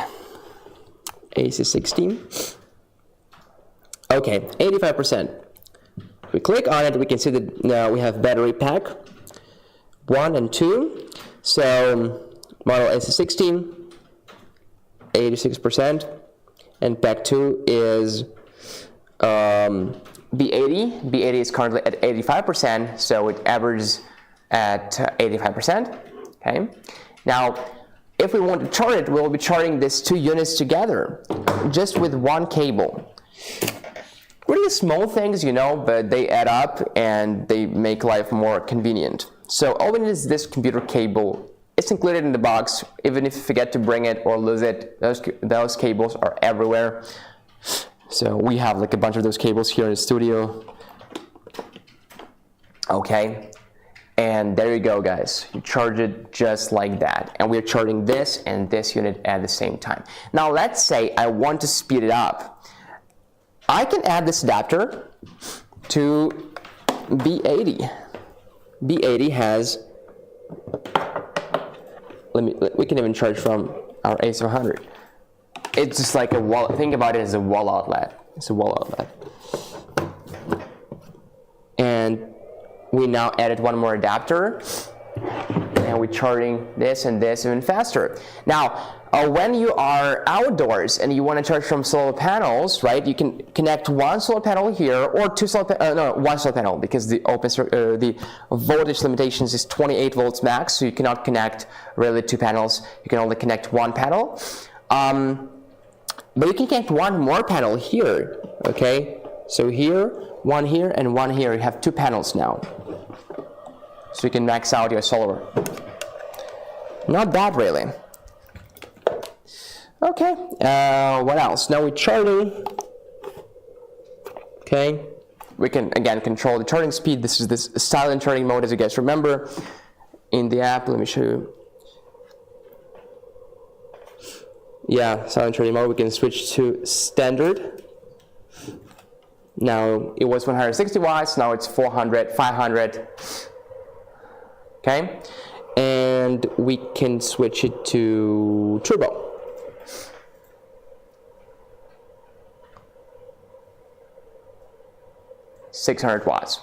AC60. Okay, 85%. If we click on it, we can see that now we have battery pack 1 and 2. So model AC60, 86%, and pack 2 is B80. B80 is currently at 85%, so it averages at 85%. Okay. Now, if we want to charge it, we'll be charging these two units together, just with one cable. Really small things, you know, but they add up and they make life more convenient. So all we need is this computer cable. It's included in the box. Even if you forget to bring it or lose it, those cables are everywhere. So we have like a bunch of those cables here in the studio. Okay. And there you go, guys. You charge it just like that. And we're charging this and this unit at the same time. Now let's say I want to speed it up. I can add this adapter to B80. B80 has, we can even charge from our AC500. it's just like a wall. Think about it as a wall outlet. It's a wall outlet. And we now added one more adapter, and we're charging this and this even faster. Now, when you are outdoors and you want to charge from solar panels, right? You can connect one solar panel here, or one solar panel, because the the voltage limitations is 28 volts max, so you cannot connect really two panels. You can only connect one panel. But you can connect one more panel here. Okay, so here, one here, and one here. You have two panels now, so you can max out your solar. Not bad, really. Okay, what else? Now we're charging. Okay, we can again control the charging speed. This is this silent charging mode, as you guys remember in the app. Let me show you. Yeah, silent charging mode. We can switch to standard. Now it was 160 watts. Now it's 400, 500. Okay, and we can switch it to turbo. $600 watts.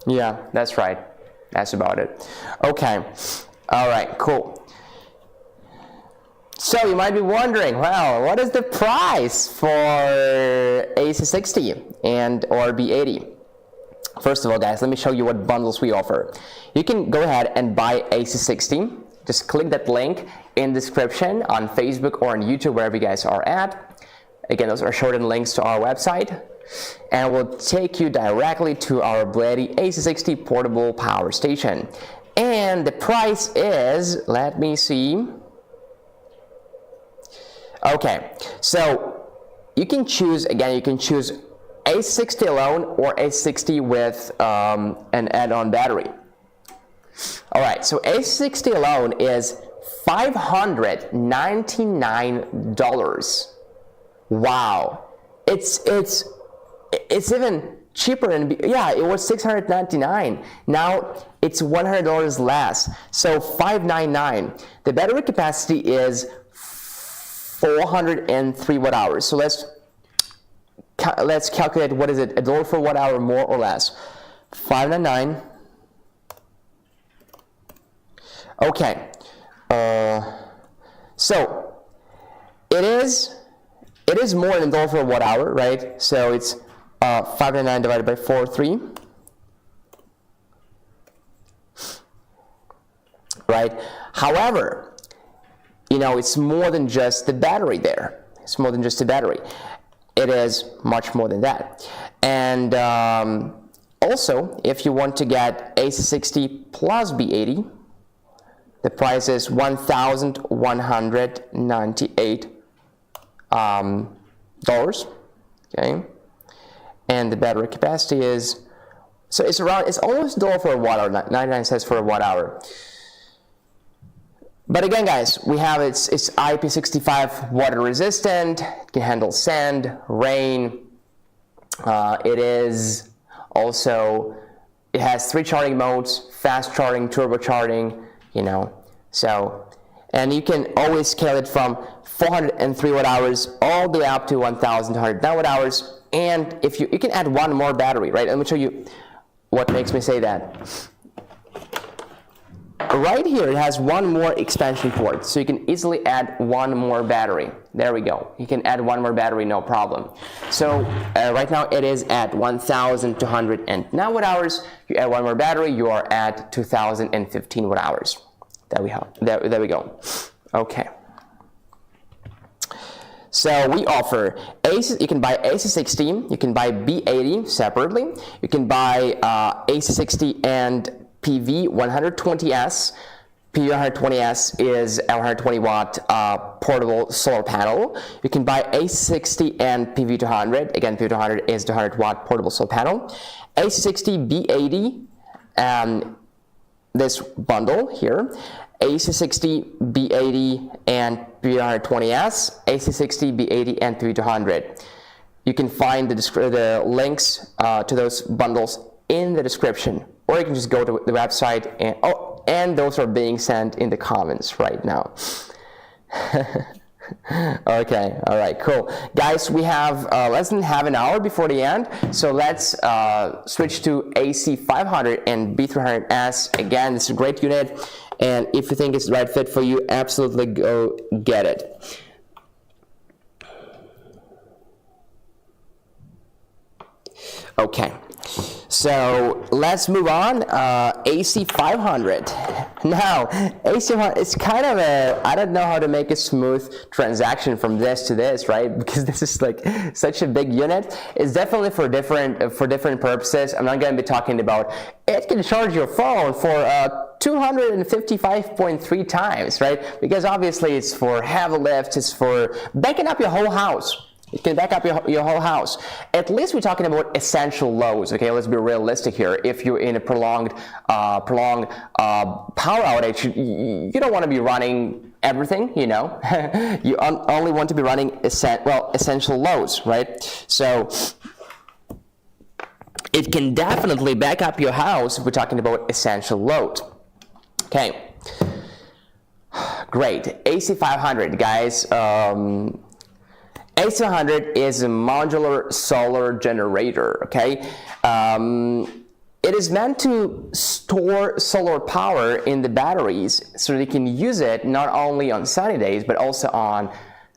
Yeah, that's right. That's about it. Okay. All right, cool. So you might be wondering, well, what is the price for AC60 and or B80? First of all, guys, let me show you what bundles we offer. You can go ahead and buy AC60. Just click that link in the description on Facebook or on YouTube, wherever you guys are at. Again, those are shortened links to our website. And we'll take you directly to our BLUETTI AC60 portable power station. And the price is, let me see. Okay, so you can choose, again, you can choose AC60 alone or AC60 with an add-on battery. All right, so AC60 alone is $599. Wow, it's even cheaper. And yeah, it was $699. Now it's $100 less, so $599. The battery capacity is 403 watt hours. So let's calculate, what is it, $1 per watt hour more or less. 599. Okay, so it is more than $1 per watt hour, right? So it's 599 divided by 403, right? However, you know, it's more than just the battery there. It's more than just the battery. It is much more than that. And also, if you want to get AC60 plus B80, the price is $1,198. Okay, and the battery capacity is, so it's almost $1 for a watt hour, 99 cents for a watt hour. But again, guys, we have it's IP65 water resistant. It can handle sand, rain. It is also, it has 3 charging modes: fast charging, turbo charging. You know, so, and you can always scale it from 403 watt hours all the way up to 1,200 watt hours. And if you can add one more battery, right? Let me show you what makes me say that. Right here, it has one more expansion port, so you can easily add one more battery. There we go. You can add one more battery, no problem. So right now it is at 1,209 watt hours. You add one more battery, you are at 2,015 watt hours. There we go. Okay. So we offer you can buy AC60, you can buy B80 separately, you can buy AC60 and PV120S. PV120S is a 120 watt portable solar panel. You can buy AC60 and PV200. Again, PV200 is the 100 watt portable solar panel. AC60 B80, this bundle here. AC60 B80 and PV120S, AC60 B80 and PV200. You can find the links to those bundles in the description, or you can just go to the website, and those are being sent in the comments right now. Okay, all right, cool. Guys, we have less than half an hour before the end, so let's switch to AC500 and B300s. Again, this is a great unit, and if you think it's the right fit for you, absolutely go get it. Okay, so let's move on. AC500. Now, AC500, it's kind of I don't know how to make a smooth transaction from this to this, right? Because this is like such a big unit. It's definitely for different purposes. I'm not going to be talking about it can charge your phone for 255.3 times, right? Because obviously it's for heavy lifts, it's for backing up your whole house. It can back up your whole house. At least we're talking about essential loads, okay? Let's be realistic here. If you're in a prolonged power outage, you don't want to be running everything, you know? You only want to be running essential loads, right? So it can definitely back up your house if we're talking about essential load. Okay, great. AC500, guys. AC100 is a modular solar generator, okay? It is meant to store solar power in the batteries so they can use it not only on sunny days, but also on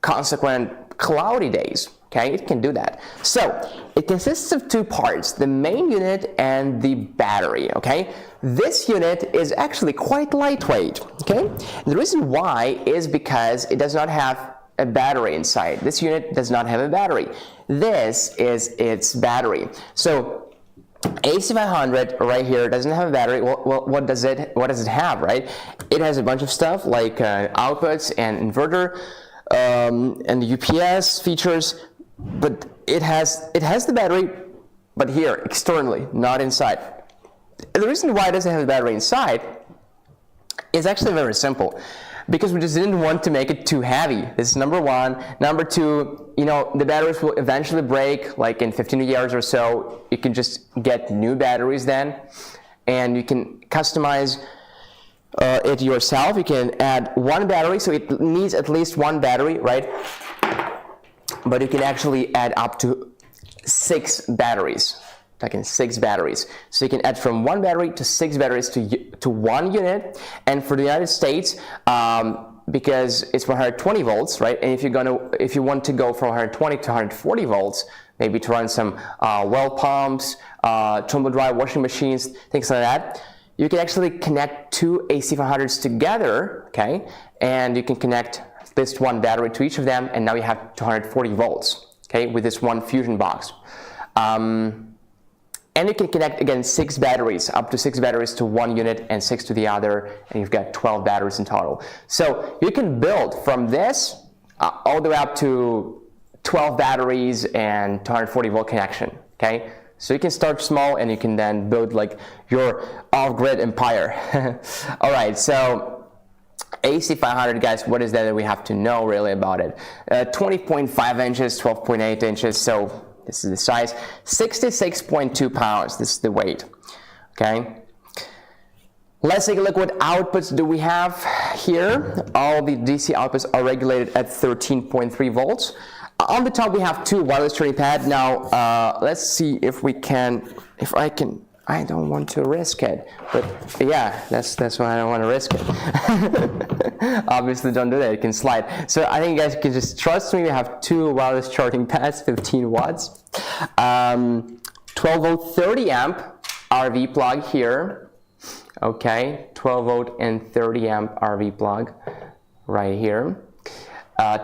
consequent cloudy days, okay? It can do that. So, it consists of two parts, the main unit and the battery, okay? This unit is actually quite lightweight, okay? The reason why is because it does not have a battery inside. This unit does not have a battery. This is its battery. So AC500 right here doesn't have a battery. Well, what does it have, right? It has a bunch of stuff like outputs and inverter and the UPS features, but it has the battery, but here externally, not inside. And the reason why it doesn't have a battery inside is actually very simple. Because we just didn't want to make it too heavy. This is number one. Number two, you know, the batteries will eventually break, like in 15 years or so. You can just get new batteries then, and you can customize it yourself. You can add one battery, so it needs at least one battery, right? But you can actually add up to 6 batteries. Like in 6 batteries. So you can add from 1 battery to 6 batteries to 1 unit. And for the United States, because it's 120 volts, right? And if you want to go from 120 to 140 volts, maybe to run some well pumps, tumble dry washing machines, things like that, you can actually connect 2 AC500s together, okay? And you can connect at least 1 battery to each of them, and now you have 240 volts, okay, with this one fusion box. And you can connect, again, 6 batteries, up to 6 batteries to 1 unit and 6 to the other, and you've got 12 batteries in total. So you can build from this all the way up to 12 batteries and 240 volt connection, okay? So you can start small and you can then build like your off-grid empire. All right, so AC500, guys, what is that we have to know really about it? 20.5 inches, 12.8 inches, so this is the size, 66.2 pounds, this is the weight, okay? Let's take a look what outputs do we have here. All the DC outputs are regulated at 13.3 volts. On the top we have 2 wireless charging pads. Now, let's see if I don't want to risk it, but yeah, that's why I don't want to risk it. Obviously don't do that, it can slide. So I think you guys can just trust me. We have 2 wireless charging pads, 15 watts, 12 volt 30 amp RV plug here, okay, 12 volt and 30 amp RV plug right here,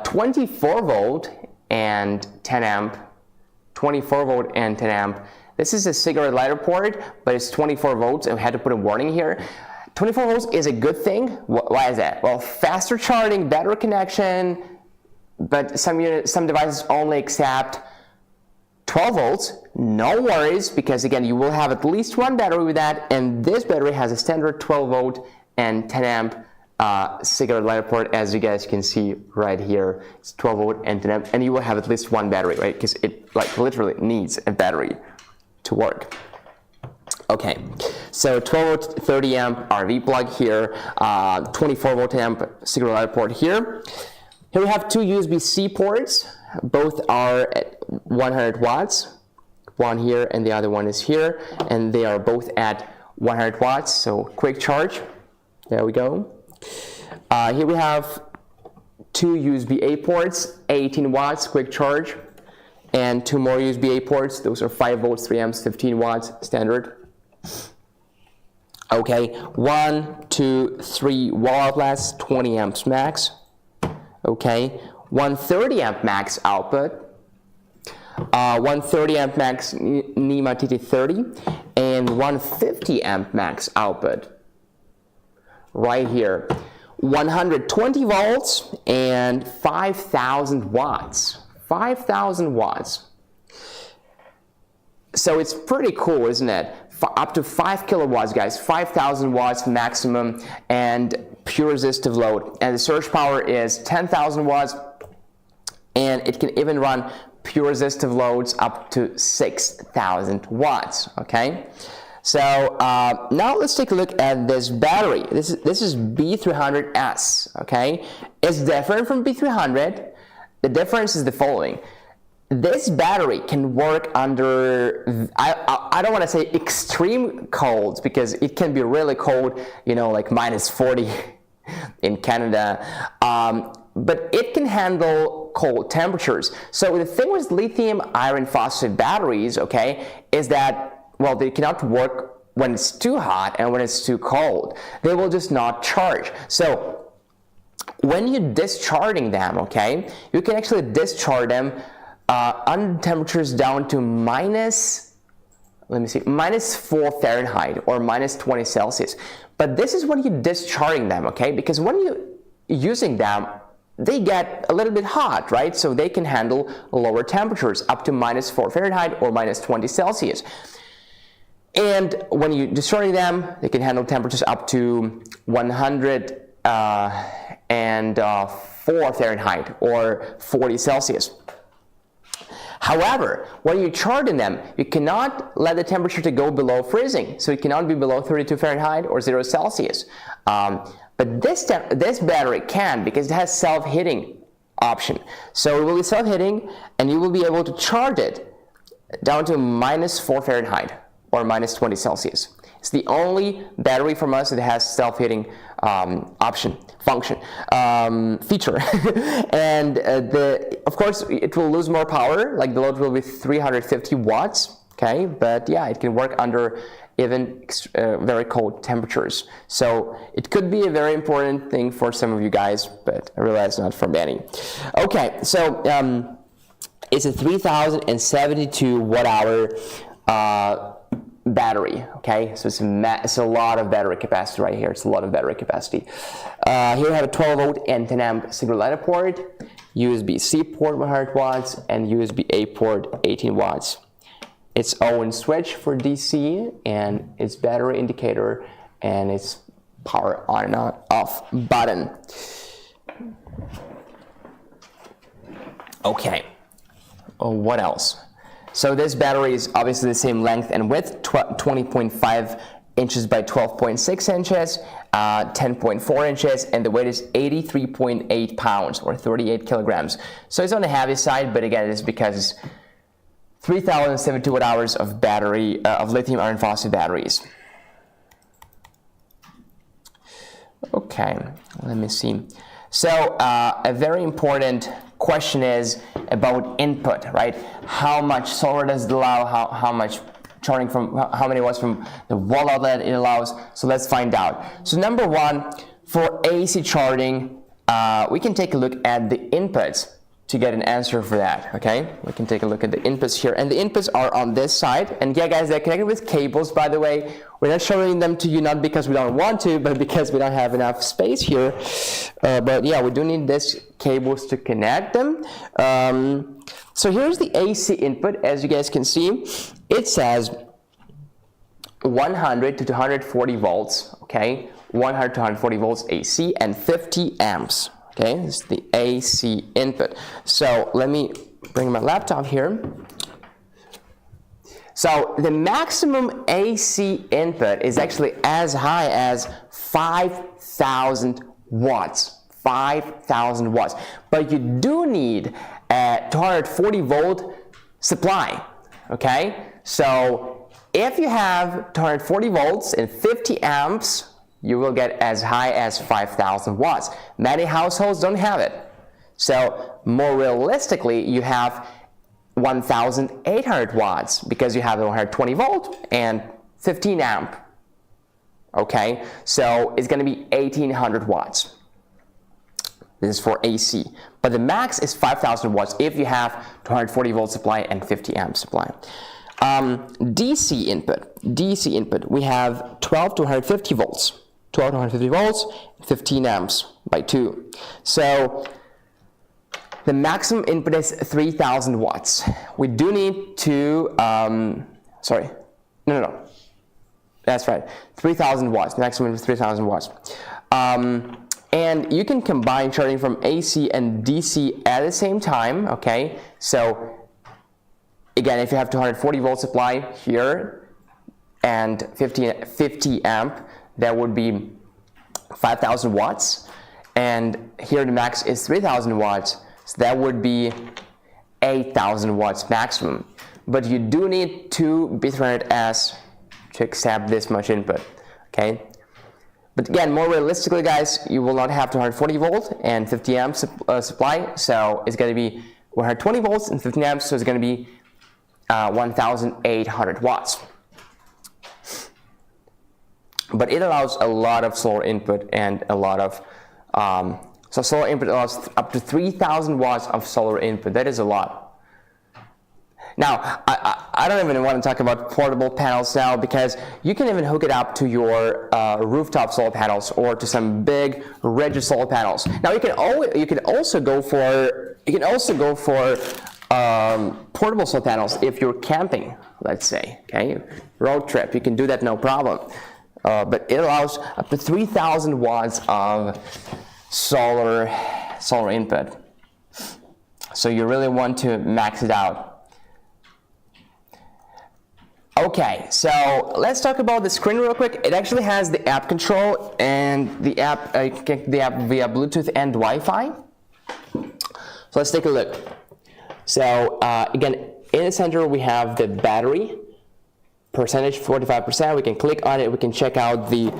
24 volt and 10 amp, 24 volt and 10 amp. This is a cigarette lighter port, but it's 24 volts, and we had to put a warning here. 24 volts is a good thing. Why is that? Well, faster charging, better connection, but some devices only accept 12 volts. No worries, because again, you will have at least 1 battery with that, and this battery has a standard 12 volt and 10 amp cigarette lighter port, as you guys can see right here. It's 12 volt and 10 amp, and you will have at least 1 battery, right? Because it like literally needs a battery to work. Okay, so 12 volt 30 amp RV plug here, 24 volt amp signal ladder port here. Here we have two USB-C ports. Both are at 100 watts. One here and the other one is here, and they are both at 100 watts, so quick charge. There we go. Here we have two USB-A ports, 18 watts, quick charge, and two more USB-A ports. Those are 5 volts, 3 amps, 15 watts, standard. Okay, 1, 2, 3 wall outlets, 20 amps max. Okay, 130 amp max output, 130 amp max NEMA TT30, and 150 amp max output. Right here, 120 volts and 5,000 watts. 5,000 watts. So it's pretty cool, isn't it? Up to 5 kilowatts, guys, 5,000 watts maximum, and pure resistive load. And the surge power is 10,000 watts, and it can even run pure resistive loads up to 6,000 watts, okay? So now let's take a look at this battery. This is B300s, okay? It's different from B300. The difference is the following. This battery can work under, I don't want to say extreme colds, because it can be really cold, you know, like -40 in Canada, but it can handle cold temperatures. So the thing with lithium iron phosphate batteries, okay, is that, well, they cannot work when it's too hot and when it's too cold. They will just not charge. So when you're discharging them, okay, you can actually discharge them under temperatures down to -4 Fahrenheit or -20 Celsius. But this is when you're discharging them, okay, because when you're using them, they get a little bit hot, right? So they can handle lower temperatures up to -4 Fahrenheit or -20 Celsius. And when you're discharging them, they can handle temperatures up to 104 Fahrenheit or 40 Celsius. However, when you're charging them, you cannot let the temperature to go below freezing. So it cannot be below 32 Fahrenheit or 0 Celsius. But this battery can, because it has self-heating option. So it will be self-heating, and you will be able to charge it down to -4 Fahrenheit or -20 Celsius. It's the only battery from us that has self-heating feature. And of course, it will lose more power, like the load will be 350 watts, okay? But yeah, it can work under even very cold temperatures. So it could be a very important thing for some of you guys, but I realize not for many. Okay, so it's a 3,072 watt-hour battery, okay? So it's a lot of battery capacity right here. It's a lot of battery capacity. Here we have a 12 volt and 10 amp single ladder port, USB-C port 100 watts, and USB-A port 18 watts. Its own switch for DC, and its battery indicator, and its power on and off button. Okay, what else? So this battery is obviously the same length and width, 20.5 inches by 12.6 inches, 10.4 inches, and the weight is 83.8 pounds or 38 kilograms. So it's on the heavy side, but again, it's because it's 3,072 watt hours of battery, of lithium iron phosphate batteries. Okay, let me see. So a very important question is about input, right? How much solar does it allow? How much charging from, how many watts from the wall outlet it allows? So let's find out. So number one, for AC charging, we can take a look at the inputs to get an answer for that, okay? We can take a look at the inputs here, and the inputs are on this side, and yeah guys, they're connected with cables, by the way. We're not showing them to you not because we don't want to, but because we don't have enough space here. But yeah, we do need these cables to connect them. So here's the AC input. As you guys can see, it says 100 to 240 volts, okay? 100 to 240 volts AC and 50 amps. Okay, this is the AC input. So let me bring my laptop here. So the maximum AC input is actually as high as 5,000 watts. 5,000 watts. But you do need a 240 volt supply. Okay? So if you have 240 volts and 50 amps, you will get as high as 5,000 watts. Many households don't have it. So more realistically, you have 1,800 watts because you have 120 volt and 15 amp. Okay, so it's going to be 1,800 watts. This is for AC. But the max is 5,000 watts if you have 240 volt supply and 50 amp supply. DC input, we have 12 to 150 volts. 12 to 150 volts, 15 amps by 2. So the maximum input is 3,000 watts. We do need to, that's right, 3,000 watts. The maximum is 3,000 watts. And you can combine charging from AC and DC at the same time, okay? So again, if you have 240 volt supply here and 50 amp, that would be 5,000 watts. And here the max is 3,000 watts. So that would be 8,000 watts maximum. But you do need 2 B300s to accept this much input, okay? But again, more realistically, guys, you will not have 240 volt and 50 amp supply. So it's going to be 120 volts and 15 amps. So it's going to be 1,800 watts. But it allows a lot of solar input and a lot of, so solar input allows up to 3,000 watts of solar input. That is a lot. Now, I don't even want to talk about portable panels now because you can even hook it up to your rooftop solar panels or to some big rigid solar panels. Now, you can also go for portable solar panels if you're camping, let's say, okay, road trip. You can do that no problem. But it allows up to 3,000 watts of solar input. So you really want to max it out. Okay, so let's talk about the screen real quick. It actually has the app control and the app, you can connect the app via Bluetooth and Wi-Fi. So let's take a look. So again, in the center we have the battery. Percentage 45%. We can click on it. We can check out the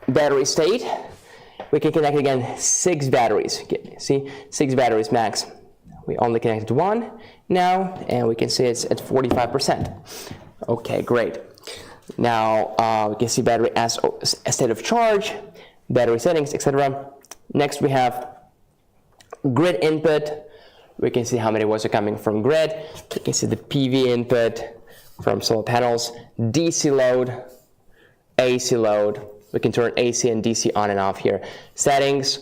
battery state. We can connect again 6 batteries. See, 6 batteries max. We only connected 1 now, and we can see it's at 45%. Okay, great. Now we can see battery as a state of charge, battery settings, etc. Next we have grid input. We can see how many watts are coming from grid. We can see the PV input from solar panels, DC load, AC load. We can turn AC and DC on and off here. Settings,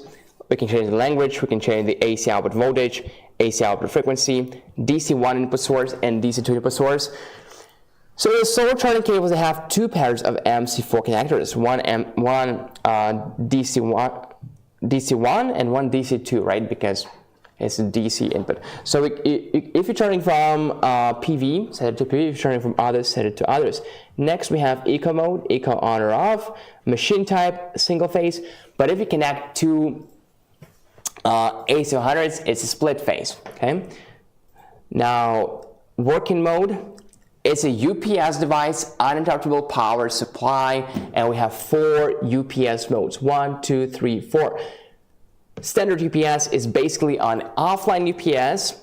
we can change the language, we can change the AC output voltage, AC output frequency, DC1 input source, and DC2 input source. So the solar charging cables, they have 2 pairs of MC4 connectors, one DC1 and one DC2, right? Because it's a DC input. So if you're charging from PV, set it to PV. If you're charging from others, set it to others. Next, we have eco mode, eco on or off, machine type, single phase. But if you connect to AC100s, it's a split phase, okay? Now, working mode, it's a UPS device, uninterruptible power supply, and we have 4 UPS modes, 1, 2, 3, 4. Standard UPS is basically on offline UPS.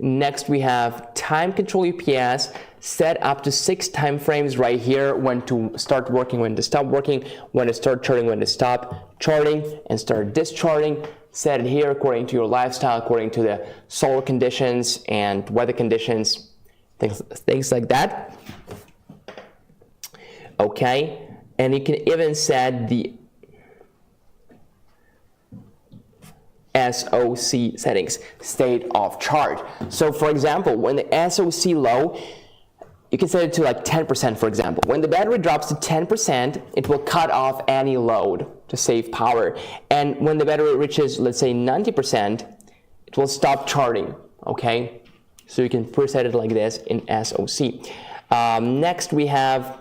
Next we have time control UPS, set up to 6 time frames right here, when to start working, when to stop working, when to start charging, when to stop charging, and start discharging. Set it here according to your lifestyle, according to the solar conditions and weather conditions, things like that. Okay, and you can even set the SOC settings, state of charge. So for example, when the SOC low, you can set it to like 10%, for example. When the battery drops to 10%, it will cut off any load to save power. And when the battery reaches, let's say 90%, it will stop charging, okay? So you can preset it like this in SOC. Next we have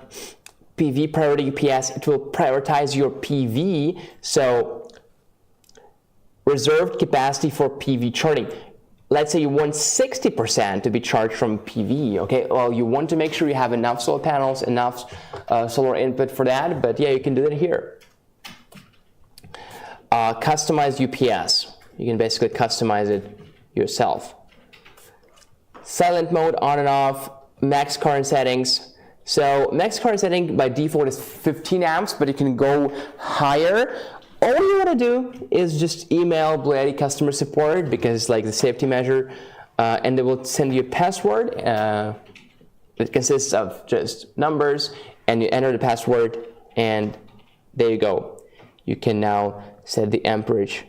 PV priority UPS. It will prioritize your PV. So reserved capacity for PV charging. Let's say you want 60% to be charged from PV, okay? Well, you want to make sure you have enough solar panels, enough solar input for that, but yeah, you can do it here. Customized UPS. You can basically customize it yourself. Silent mode, on and off, max current settings. So max current setting by default is 15 amps, but you can go higher. All you want to do is just email BLUETTI customer support, because it's like the safety measure, and they will send you a password. It consists of just numbers, and you enter the password, and there you go. You can now set the amperage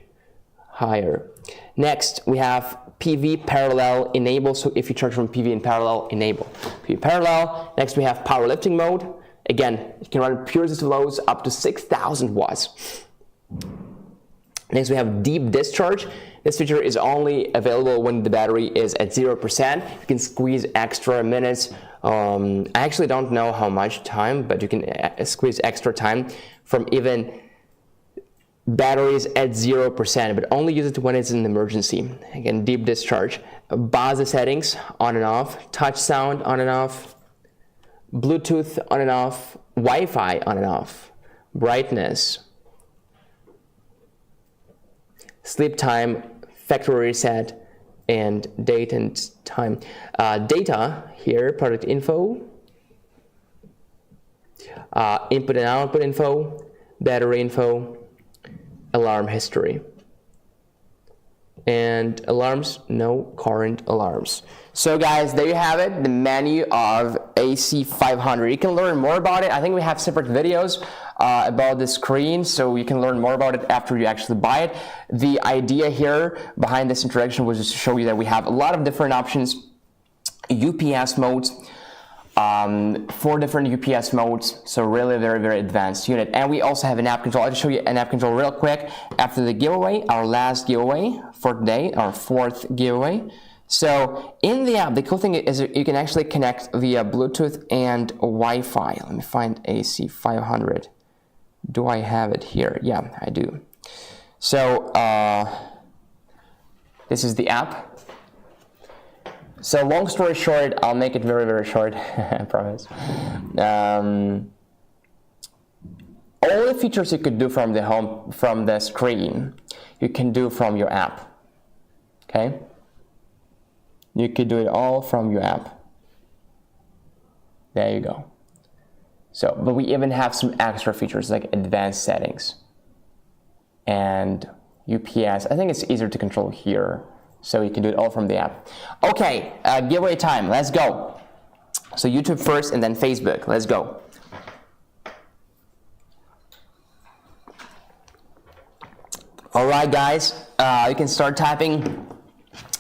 higher. Next, we have PV parallel enable. So if you charge from PV in parallel, enable PV parallel. Next, we have powerlifting mode. Again, you can run pure resistive loads up to 6,000 watts. Next, we have deep discharge. This feature is only available when the battery is at 0%. You can squeeze extra minutes. I actually don't know how much time, but you can squeeze extra time from even batteries at 0%, but only use it when it's an emergency. Again, deep discharge. BASE settings, on and off. Touch sound, on and off. Bluetooth, on and off. Wi-Fi, on and off. Brightness. Sleep time, factory reset, and date and time. Data here, product info, input and output info, battery info, alarm history. And alarms, no current alarms. So guys, there you have it, the menu of AC500. You can learn more about it. I think we have separate videos about the screen, so you can learn more about it after you actually buy it. The idea here behind this introduction was just to show you that we have a lot of different options, UPS modes, 4 different UPS modes, so really very, very advanced unit. And we also have an app control. I'll just show you an app control real quick after the giveaway, our last giveaway for today, our 4th giveaway. So in the app, the cool thing is you can actually connect via Bluetooth and Wi-Fi. Let me find AC500. Do I have it here? Yeah, I do. So this is the app. So long story short, I'll make it very, very short, I promise. All the features you could do from the screen, you can do from your app, okay? You could do it all from your app. There you go. So, but we even have some extra features like advanced settings and UPS. I think it's easier to control here. So you can do it all from the app. Okay, giveaway time, let's go. So YouTube first and then Facebook, let's go. All right, guys, you can start typing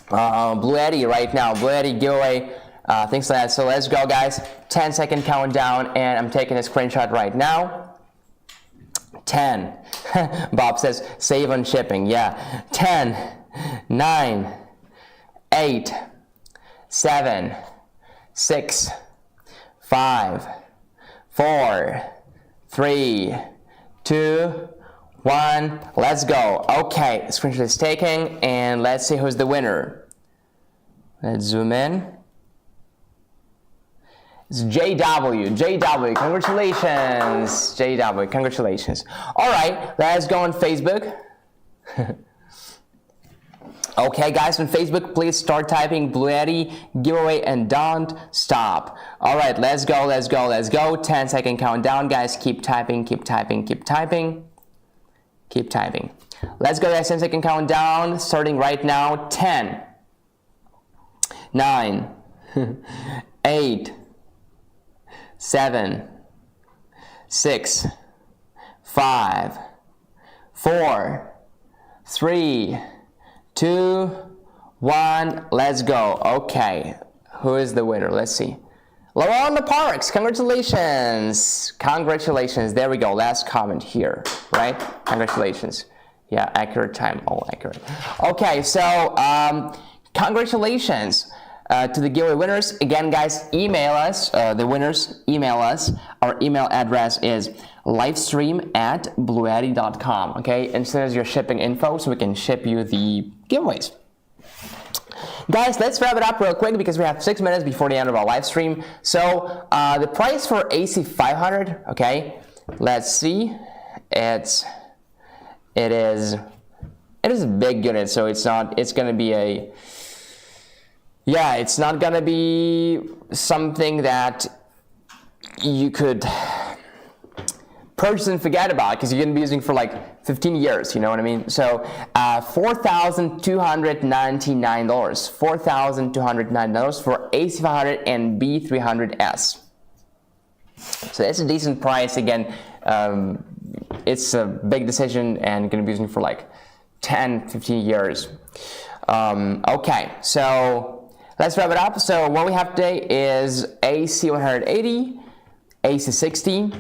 BLUETTI right now, BLUETTI giveaway, things like that. So let's go, guys, 10-second countdown, and I'm taking a screenshot right now. 10, Bob says save on shipping, yeah, 10, 9, 8, 7, 6, 5, 4, 3, 2, 1, let's go. Okay, screenshot is taken, and let's see who's the winner. Let's zoom in. It's JW, congratulations, JW, congratulations. All right, let's go on Facebook. Okay, guys, on Facebook, please start typing BLUETTI giveaway and don't stop. All right, let's go, let's go, let's go. 10-second countdown, guys. Keep typing, keep typing, keep typing, keep typing. Let's go, guys. 10-second countdown, starting right now. 10, 9, 8, 7, 6, 5, 4, 3, 2, 1, let's go. Okay, who is the winner? Let's see. LaRonda Parks, congratulations. Congratulations. There we go. Last comment here, right? Congratulations. Yeah, accurate time, all accurate. Okay, so congratulations. To the giveaway winners, again, guys, email us. The winners, email us. Our email address is livestream@bluetti.com. Okay, and send us your shipping info so we can ship you the giveaways. Guys, let's wrap it up real quick because we have 6 minutes before the end of our live stream. So the price for AC500, okay, let's see. It is a big unit, so it's gonna be a, yeah, it's not gonna be something that you could purchase and forget about, because you're gonna be using for like 15 years, you know what I mean? So $4,299, $4,299 for AC500 and B300s. So that's a decent price. Again, it's a big decision and gonna be using for like 10-15 years. Okay, so let's wrap it up. So what we have today is AC180, AC60,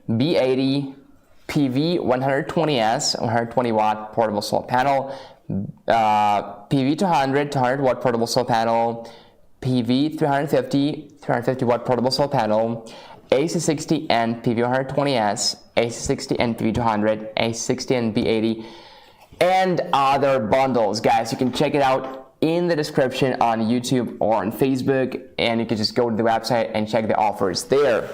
B80, PV120s, 120 watt portable solar panel, PV200, 200 watt portable solar panel, PV350, 350 watt portable solar panel, AC60 and PV120s, AC60 and PV200, AC60 and B80, and other bundles. Guys, you can check it out in the description on YouTube or on Facebook, and you can just go to the website and check the offers there.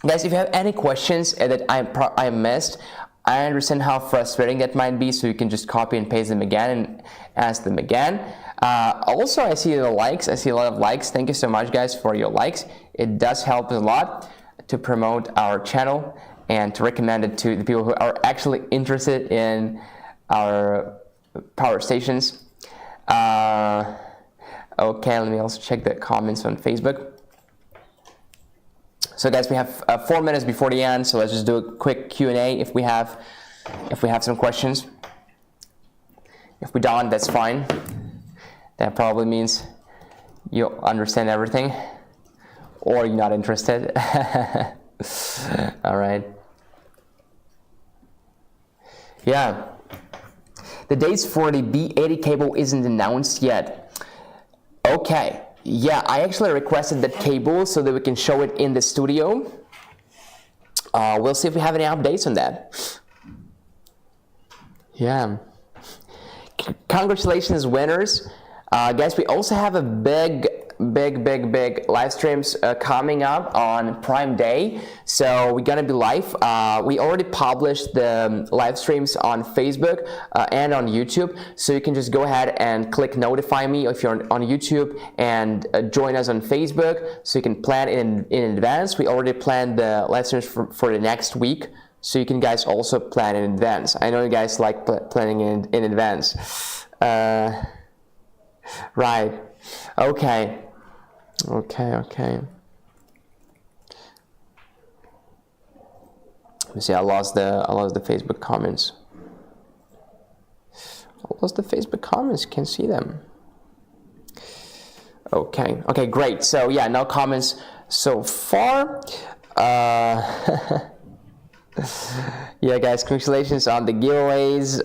Guys, if you have any questions that I missed, I understand how frustrating that might be, so you can just copy and paste them again and ask them again. Also, I see the likes. I see a lot of likes. Thank you so much, guys, for your likes. It does help a lot to promote our channel and to recommend it to the people who are actually interested in our power stations. Okay, let me also check the comments on Facebook. So guys, we have 4 minutes before the end, so let's just do a quick Q&A if we have some questions. If we don't, that's fine. That probably means you understand everything, or you're not interested. All right. Yeah. The dates for the B80 cable isn't announced yet. Okay. Yeah, I actually requested that cable so that we can show it in the studio. We'll see if we have any updates on that. Yeah. Congratulations, winners. Guys, we also have a big live streams coming up on Prime Day. So we're gonna be live. We already published the live streams on Facebook and on YouTube. So you can just go ahead and click notify me if you're on YouTube, and join us on Facebook so you can plan in advance. We already planned the live streams for the next week, so you can guys also plan in advance. I know you guys like planning in advance. Right. Okay. Okay. Let me see. I lost the Facebook comments. Can't see them. Okay, great. So yeah, no comments so far. Yeah, guys, congratulations on the giveaways.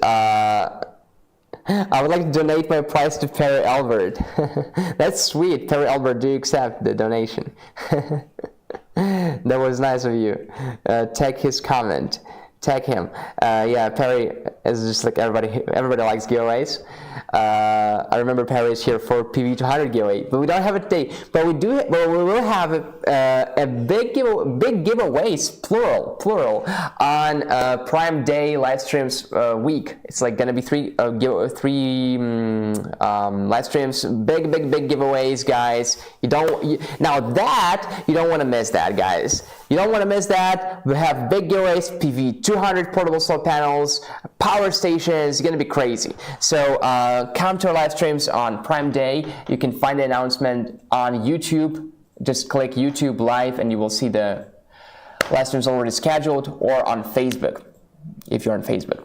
I would like to donate my prize to 𝗵𝗿𝗶𝗺. That's sweet. 𝗵𝗿𝗶𝗺, do you accept the donation? That was nice of you. Tag his comment. Tag him. Yeah, Perry is just like everybody likes giveaways. I remember Perry is here for PV200 giveaway, but we don't have a date. But we will have a big giveaways, plural, on Prime Day live streams week. It's like gonna be three live streams, big giveaways, guys. You don't want to miss that, guys. You don't want to miss that. We have big giveaways, PV200 portable solar panels, power stations. It's going to be crazy. So come to our live streams on Prime Day. You can find the announcement on YouTube. Just click YouTube Live and you will see the live streams already scheduled, or on Facebook, if you're on Facebook.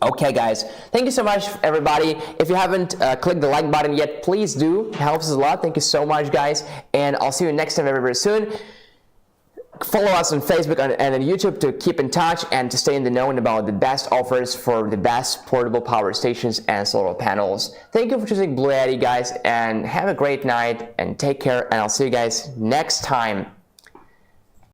Okay, guys, thank you so much, everybody. If you haven't clicked the like button yet, please do. It helps us a lot. Thank you so much, guys. And I'll see you next time very soon. follow us on Facebook and on YouTube to keep in touch and to stay in the know about the best offers for the best portable power stations and solar panels. Thank you for choosing BLUETTI, guys, and have a great night and take care, and I'll see you guys next time.